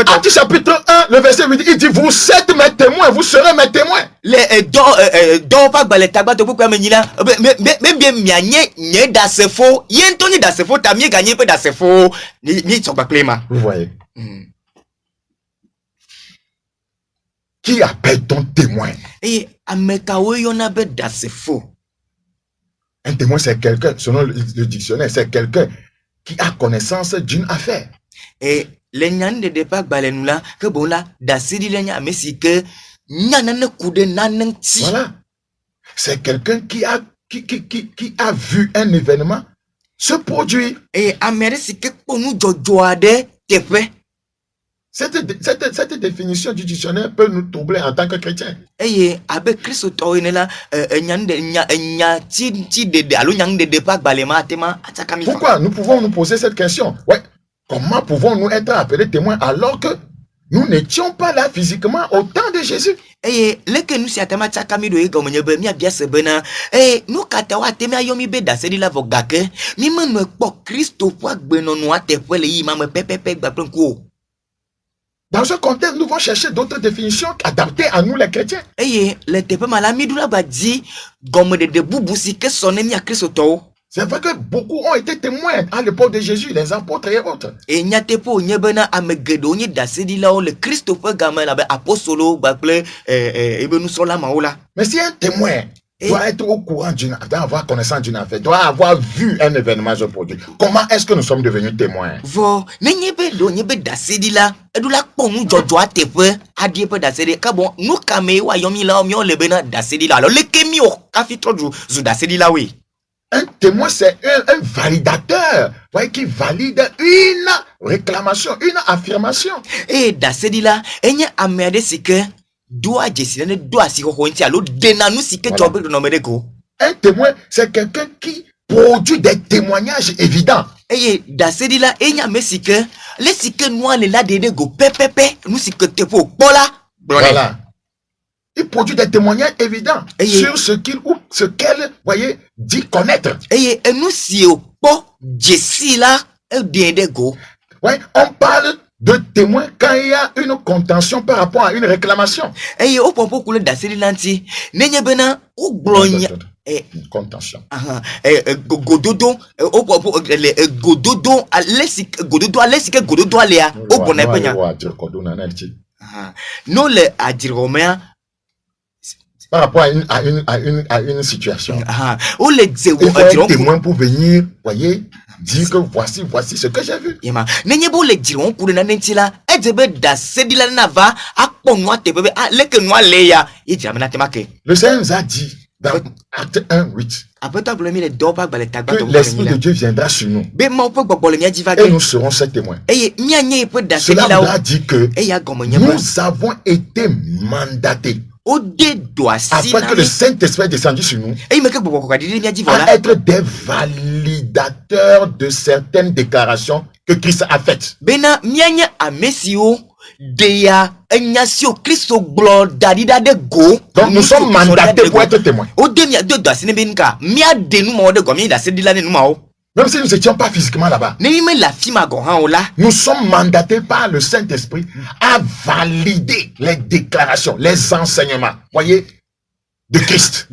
Actes chapitre 1, le verset 8, il dit vous êtes mes témoins, vous serez mes témoins. Vous voyez. Qui appelle ton témoin? Un témoin, c'est quelqu'un, selon le dictionnaire, c'est quelqu'un qui a connaissance d'une affaire. Et les nyan de départ balenula que bon là d'asidi lenya messi que nyanane kude nanen ti. Voilà. C'est quelqu'un qui a vu un événement se produire. Et ameresi que pour nous jojoade tepe. Cette définition du dictionnaire peut nous troubler en tant que chrétiens. Et avec Christ pourquoi nous pouvons nous poser cette question? Ouais. Comment pouvons-nous être appelés témoins alors que nous n'étions pas là physiquement au temps de Jésus. Le que nous si atama tsaka mi do e gomo nyebe mi abia se bena nous kata wa temi ayomi be da se di la vogake mi manu ekpo Christo po agbe no no atepo le yi ma me pepepe gba plenko. Dans ce contexte, nous allons chercher d'autres définitions adaptées à nous les chrétiens. Le tepe malami dula ba di gomo de bubu si que sonne mi a Christo to. C'est vrai que beaucoup ont été témoins à l'époque de Jésus, les apôtres et autres. Et nyatepo nyebena amegedo nyi dasedi la le Christophe gamin la apostolo baple ebenu sola maola. Mais si un témoin doit être au courant doit avoir connaissance d'une affaire, doit avoir vu un événement se produire, comment est-ce que nous sommes devenus témoins? Vo nyebe do nyebe dasedi la edula ponu jojo atepe adiepe dasedi ka bon nous kame wa yomi la mi on le bena dasedi la le kemi o kafitro zu dasedi la oui. Un témoin, c'est un validateur, qui valide une réclamation, une affirmation. Et dasedi la enye amede sike doa jesine doa siko honti alo denanu sike jobe do nomedeko. Un témoin, c'est quelqu'un qui produit des témoignages évidents. Et dasedi la enya mesike le sike noa le la dede go pepepe nous sike tepo pola. Voilà. Il produit des témoignages évidents sur ce qu'il ou ce qu'elle, dit connaître. Et nous si au po jessi la go. On parle de témoins quand il y a une contention par rapport à une réclamation. Au pompo koule dasedi lanti nenye bena ou glogne contention. Gododo au pompo gododo alesik gododo alea au bonne penya. Non le adiromea par rapport à une situation. Il faut un témoin pour venir, dire que voici ce que j'ai vu. Le Seigneur nous a dit dans Acte 1:8 que l'Esprit de Dieu viendra sur nous et nous serons ses témoins. Cela nous a dit que nous avons été mandatés afin que le Saint-Esprit est descendu sur nous à être des validateurs de certaines déclarations que Christ a faites. Donc nous sommes mandatés pour être témoins. Même si nous n'étions pas physiquement là-bas, nous sommes mandatés par le Saint-Esprit à valider les déclarations, les enseignements, de Christ.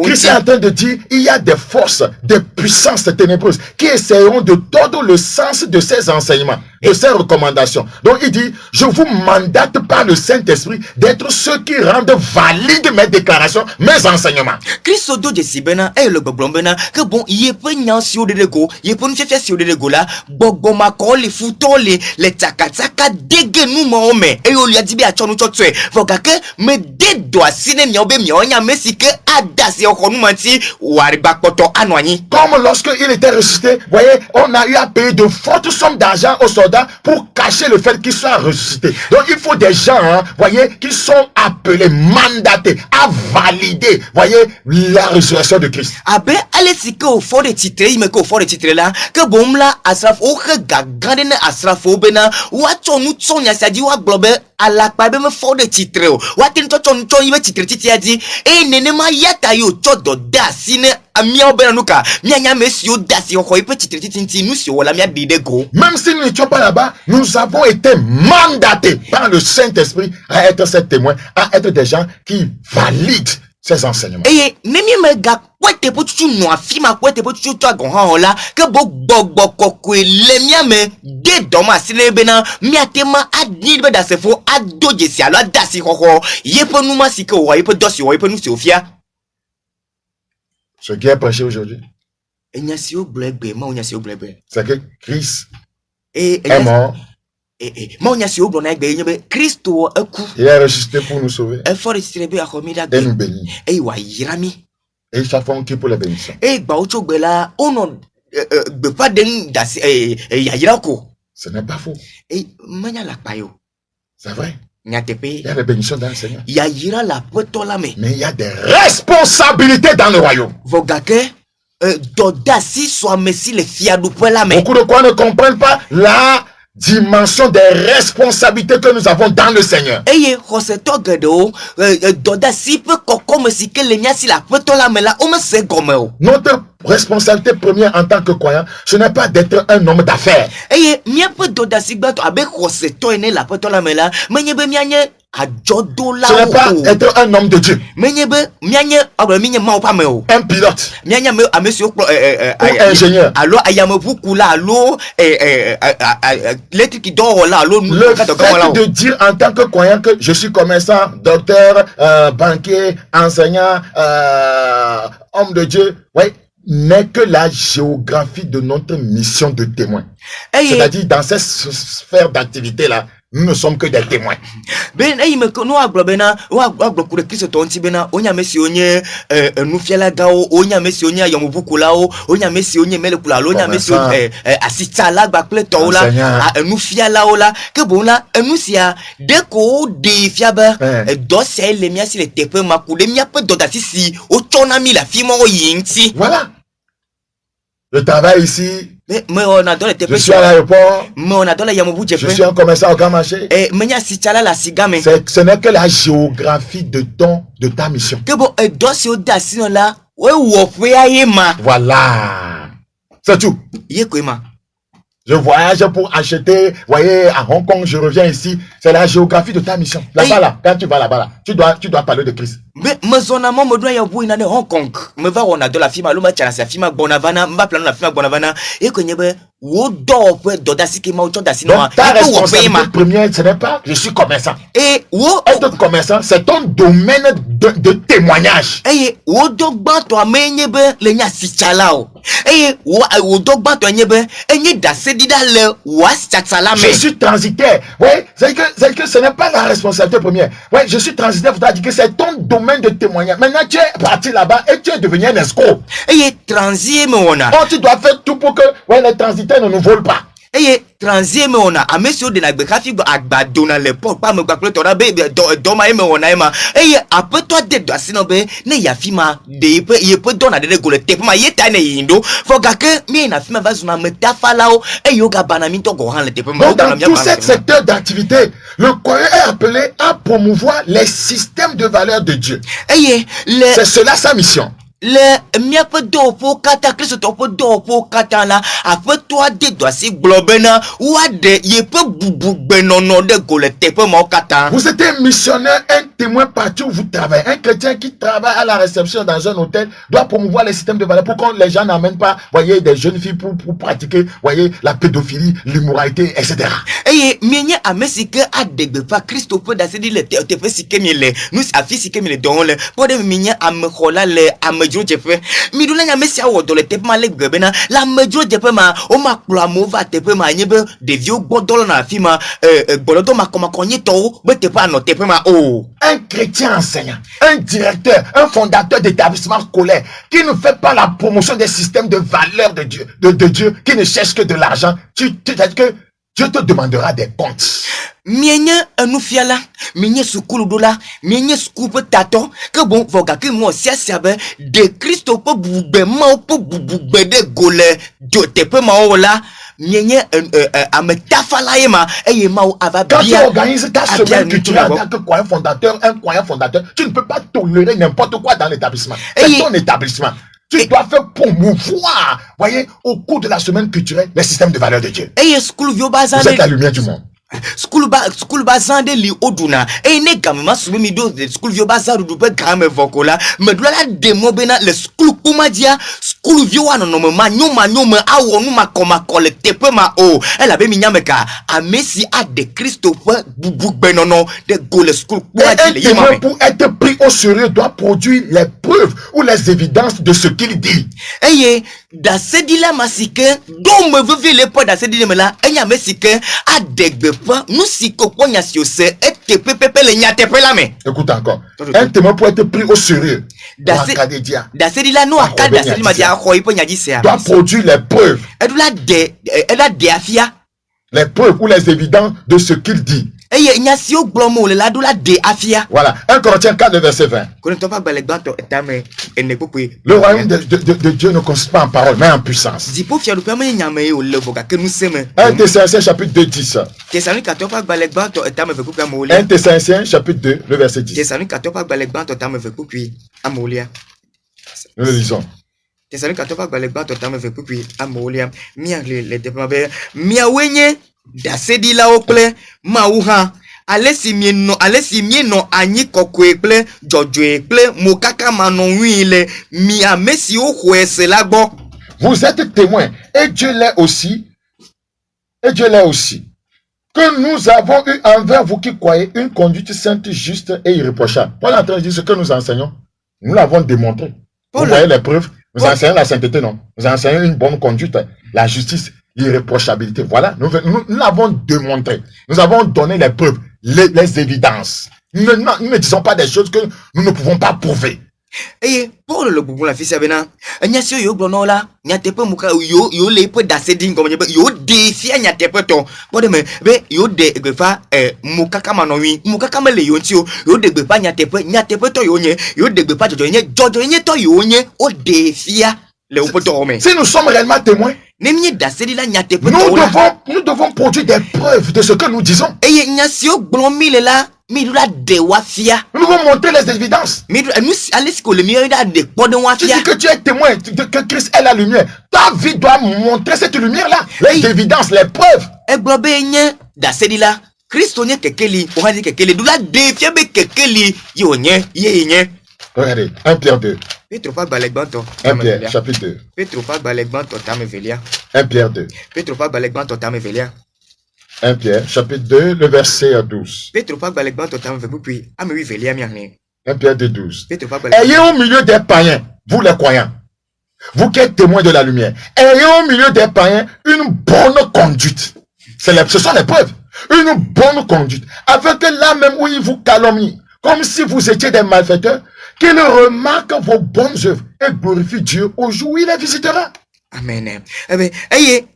Christ est en train de dire il y a des forces, des puissances ténébreuses qui essaieront de tordre le sens de ces enseignements, de ces recommandations. Donc il dit, je vous mandate par le Saint-Esprit d'être ceux qui rendent valides mes déclarations, mes enseignements. Christ de Sibena et le boblambena que bon y est prenant sur de go, y est pour nous faire sur de go là, bogoma ko les foutons les tsaka dege nous mome et on lui a dit bien chonu chotwe voka que me de doa sine miobe mionya mesike adasi okonumanti wariba poto anwani. Comme lorsque il était ressuscité, voyez, on a eu à payer de fortes sommes d'argent aux soldats pour cacher le fait qu'il soit ressuscité. Donc il faut des gens, voyez, qui sont appelés, mandatés à valider, voyez, la résurrection de Christ. Abe allez sike au fort de titre, il me ko fort de titre là que bon là asraf o gagande na asraf o bena wa chonu tsonya sadi wa globe ala pa be me fort de titre o wa tin to chonu chon ibe titre titi adi e nene ma yata yo chodo da sine amia obena nuka mianya mesio da si o ibe titre titi nous si wala mia bide go. Même si nous n'étions pas là-bas, nous avons été mandatés par le Saint-Esprit à être ces témoins, à être des gens qui valident ces enseignements. Et nemi me ga kwete potutu no afima kwete potutu to agon la ke gbogbo kokwe le miame de doma sine bena miatema adni be da sefo adoje si alo adasi hoho yepo numa sike o yepo dosi o yepo nu si ofia. Ce qui est prêché aujourd'hui, c'est que Christ est mort. Il est ressuscité pour nous sauver et nous bénir. Et chaque fois on crie pour la bénédiction. Ce n'est pas faux. C'est vrai. Il y a des bénédictions dans le Seigneur. Mais il y a des responsabilités dans le royaume. Beaucoup de quoi ne comprennent pas la dimension des responsabilités que nous avons dans le Seigneur. Notre responsabilité première en tant que croyant, ce n'est pas d'être un homme d'affaires. Ce n'est pas être un homme de Dieu. Un pilote. Ou ingénieur. Le fait de dire en tant que croyant que je suis commerçant, docteur, banquier, enseignant, homme de Dieu, oui, n'est que la géographie de notre mission de témoin. C'est-à-dire dans cette sphère d'activité-là, nous ne sommes que des témoins. Voilà. Je travaille ici. Je suis à l'aéroport. Je suis un commerçant au grand marché. Ce n'est que la géographie de ta mission. Voilà. C'est tout. Je voyage pour acheter, voyez, à Hong Kong, je reviens ici. C'est la géographie de ta mission. Là-bas, là, quand tu vas là-bas, là, tu dois parler de Christ. Mais Hong Kong, me va on a de la firme, l'homme tient sa firme Bonavana, m'a plan la firme Bonavana, et que n'y a donc ta responsabilité première, ce n'est pas je suis commerçant. Et être commerçant, c'est ton domaine de témoignage. Et je suis transitaire. Oui, c'est que ce n'est pas la responsabilité première. Oui, je suis transitaire, il faudra dire que c'est ton domaine de témoignage. Maintenant, tu es parti là-bas et tu es devenu un escroc. Et transier, tu dois faire tout pour que les transitaires ne nous volent pas. Et transier me on a monsieur de la becafi agbadona le port pas me bakle tora be do ma on a ema et après toi de asinobe ne ya fima de peut donner de gole te ma yeta ne indo foga que mi na fima va zuna metafalao et yoga banami to go han le te dans tout ce secteur d'activité, le croyant est appelé à promouvoir les systèmes de valeurs de Dieu. C'est cela sa mission. Le miape dopo kata Christ topo dopo kata la après toi de doit si globena ou de yepe bubu benono de gole tepe mo kata. Vous êtes un missionnaire, un témoin partout où vous travaillez. Un chrétien qui travaille à la réception dans un hôtel doit promouvoir les systèmes de valeurs pour que les gens n'amènent pas, voyez, des jeunes filles pour pratiquer, voyez, la pédophilie, l'immoralité, etc. Et mienya amesike adegbe fa Christ peut d'asedi le tepe sikemile nous afi sikemile don le pour de mienya amkola le amjo jefe midula nya mesia wo do le tepe ma le gbebena la mejo jefe ma o ma kpla mova tepe ma nyebe de vieux godolo na fi ma bolodo ma koma konye to be tepe ano tepe ma o un chrétien enseignant, un directeur, un fondateur d'établissement scolaire qui ne fait pas la promotion des systèmes de valeurs de Dieu, de Dieu, qui ne cherche que de l'argent, c'est-à-dire que Dieu te demandera des comptes. Mienye anufiala, mienye sukulu dola, mienye skupe tato, que bon voga que moi siabe de Christo po bube ma po bube de gole de tepe ma ola. Mienye ametafala ema et ma ava bien. Quand tu organises ta semaine culturelle en tant que croyant fondateur, tu ne peux pas tolérer n'importe quoi dans l'établissement. C'est ton établissement. Tu dois faire promouvoir, voyez, au cours de la semaine culturelle, les systèmes de valeurs de Dieu. Vous êtes la lumière du monde. School bazande li oduna e ne gamma subimi do de school vio bazaru du pe game vokola medula demo bena le school kumadia school vio wana no ma nyuma awo no ma koma kole tepe ma o ela be minyameka amesi a de Christophe bubu benono de go le school kumadia pour être pris au sérieux doit produire les preuves ou les évidences de ce qu'il dit. Da sedila masike do me veut le pas da sedila mela enya mesike a degbe nous si kokonya si ose et pepe le nyate pe la me. Écoute encore. Un témoin pour être pris au sérieux. Da sedila no akada sedila dia ko ipo nyaji se. Doit produire les preuves. Elle a de afia. Les preuves ou les évidences de ce qu'il dit. Voilà, 1 Corinthiens 4, verset 20. Le royaume de Dieu ne consiste pas en parole, mais en puissance. 1 Thessaloniciens chapitre 2, 10. 1 Thessaloniciens chapitre 2, le verset 10. Nous le lisons. Alesi mieno anyi kokwe ple jojoe ple mokaka manonwile mi amesi okwese lagbo. Vous êtes témoins et Dieu l'est aussi. Que nous avons eu envers vous qui croyez une conduite sainte, juste et irréprochable. Paul est en train de dire ce que nous enseignons. Nous l'avons démontré. Vous voyez les preuves. Nous enseignons la sainteté, non? Nous enseignons une bonne conduite, la justice, l'irréprochabilité. Voilà, nous l'avons démontré. Nous avons donné les preuves, les évidences. Nous ne disons pas des choses que nous ne pouvons pas prouver. Paul le boubou la fille sabena nyasio yo glono la nyatepe muka yo le pe dasedin comme yo défi nyatepe to bodeme be yo de gbefa muka kama no wi muka kama le yo ntio yo de gbefa nyatepe to yo nye yo de gbefa jojo nye to yo nye o défi le opoto me. Si nous sommes réellement témoins, nous devons produire des preuves de ce que nous disons. Nous devons montrer les évidences. Si que tu es témoin que Christ est la lumière, ta vie doit montrer cette lumière-là. Les évidences, les preuves. Regardez, 1 Pierre 2. 1 Pierre, chapitre 2. 1 Pierre 2. 1 Pierre, chapitre 2, le verset 12. 1 Pierre 2, 12. Ayez au milieu des païens, vous les croyants, vous qui êtes témoins de la lumière, ayez au milieu des païens une bonne conduite. Ce sont les preuves. Une bonne conduite. Afin que là même où ils vous calomnient, comme si vous étiez des malfaiteurs, qu'il remarque vos bonnes œuvres et glorifie Dieu au jour où il les visitera. Amen.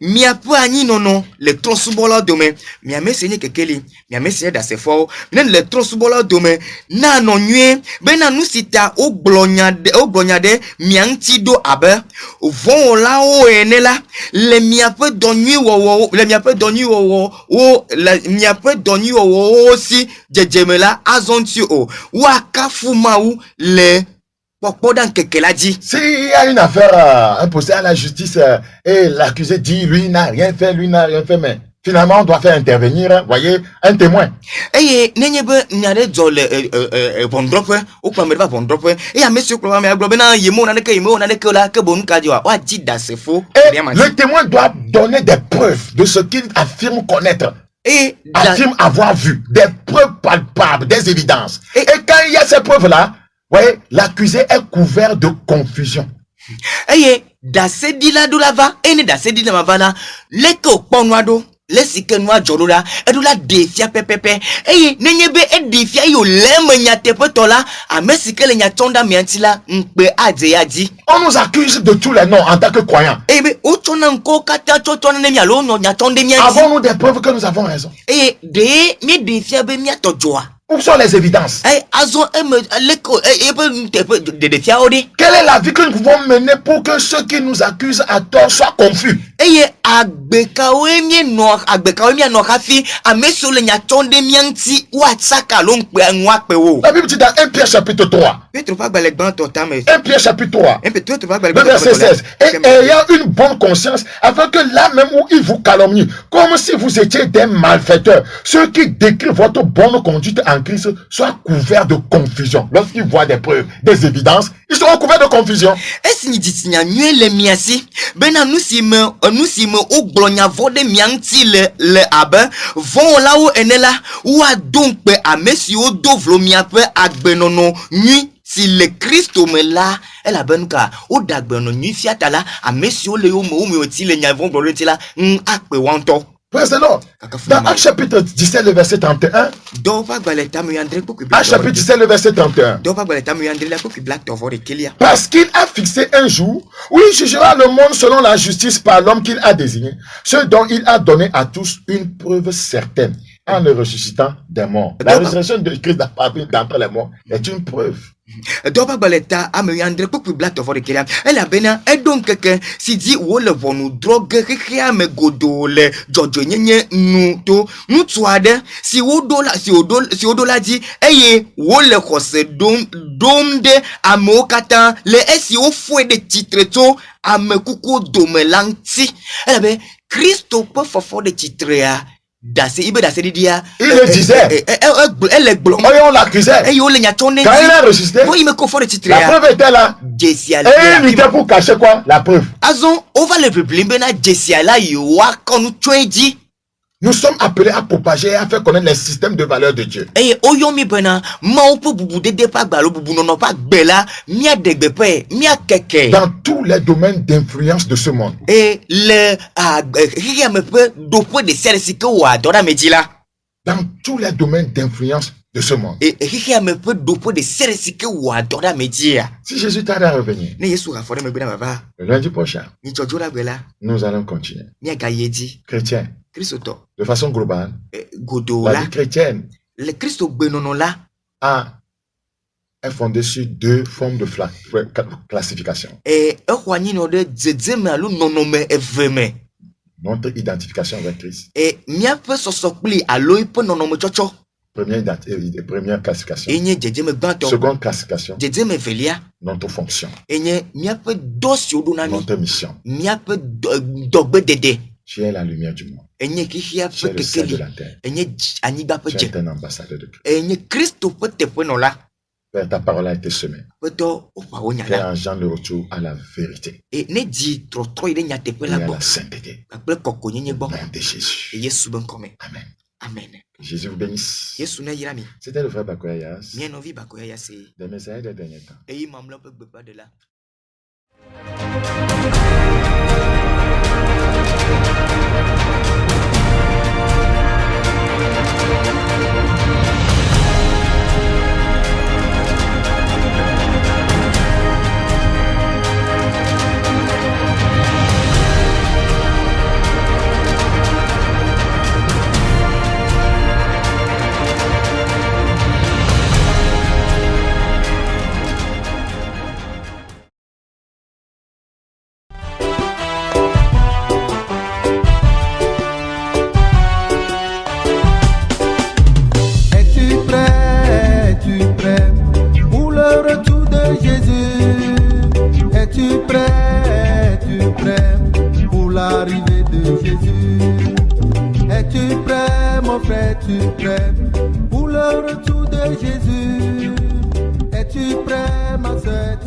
Miapu ani nono le tron subola dome miame senye kekeli miame senye da sefo nen le tron subola dome na no nwe bena nusita oglonyade mianti do abe von la o enela le miapu donyu wo le miapu donyu wo le miapu donyu wo si jejemela azonti o wakafu mau le. S'il y a une affaire imposée à la justice et l'accusé dit lui n'a rien fait, mais finalement on doit faire intervenir, voyez, un témoin. Le témoin doit donner des preuves de ce qu'il affirme connaître. Affirme avoir vu, des preuves palpables, des évidences. Et quand il y a ces preuves-là, voyez, l'accusé est couvert de confusion. On nous accuse de tous les noms en tant que croyants. Avons-nous des preuves que nous avons raison? Où sont les évidences? Quelle est la vie que nous pouvons mener pour que ceux qui nous accusent à tort soient confus? La Bible dit dans 1 Pierre chapitre 3. 1 Pierre chapitre 3. Le verset 16. Et ayant une bonne conscience, afin que là même où ils vous calomnient, comme si vous étiez des malfaiteurs, ceux qui décrivent votre bonne conduite en Christ soient couverts de confusion. Lorsqu'ils voient des preuves, des évidences, ils seront couverts de confusion. Si le Christ me la, elle a benuka, ou dagbeno ni fiatala, a messieurs le homo le nyavon bolotila, akpe wanto. Praise the Lord. Dans Actes chapitre 17, le verset 31. Actes chapitre 17, le verset 31. Parce qu'il a fixé un jour où il jugera le monde selon la justice par l'homme qu'il a désigné, ce dont il a donné à tous une preuve certaine. en le ressuscitant des morts. La résurrection de Christ d'entre les morts est une preuve. Doba baleta ameyandre kuku black of the killer. Elle a bena donc quelqu'un si dit ou le vonu drogue rien me godole jojo nyenye nu to nu tuade si odola dit eye wo le kose dom de amokata le esi o fouet de titre to amekuku domelanti. Elle a ben Christo peut faire de titre ya. Il le disait. On l'accusait. Quand il a ressuscité, la preuve était là. Et il luttait pour cacher quoi? La preuve. Nous sommes appelés à propager et à faire connaître les systèmes de valeurs de Dieu. Dans tous les domaines d'influence de ce monde. Dans tous les domaines d'influence de ce monde. Si Jésus tarde à revenir, le lundi prochain, nous allons continuer. Chrétiens, de façon globale, la vie chrétienne est fondée sur deux formes de classification. Notre identification avec Christ. Première classification. Seconde classification. Notre fonction. Notre mission. Tu es la lumière du monde. Tu es le sel de la terre. Tu es un ambassadeur de Christ. Père, ta parole a été semée. Père, engendre le retour à la vérité et à la sainteté. Au nom de Jésus. Amen. Amen. Que Jésus vous bénisse. C'était le frère Bakoya Yas. Des messages des derniers temps. Es-tu prêt pour le retour de Jésus? Es-tu prêt, ma soeur?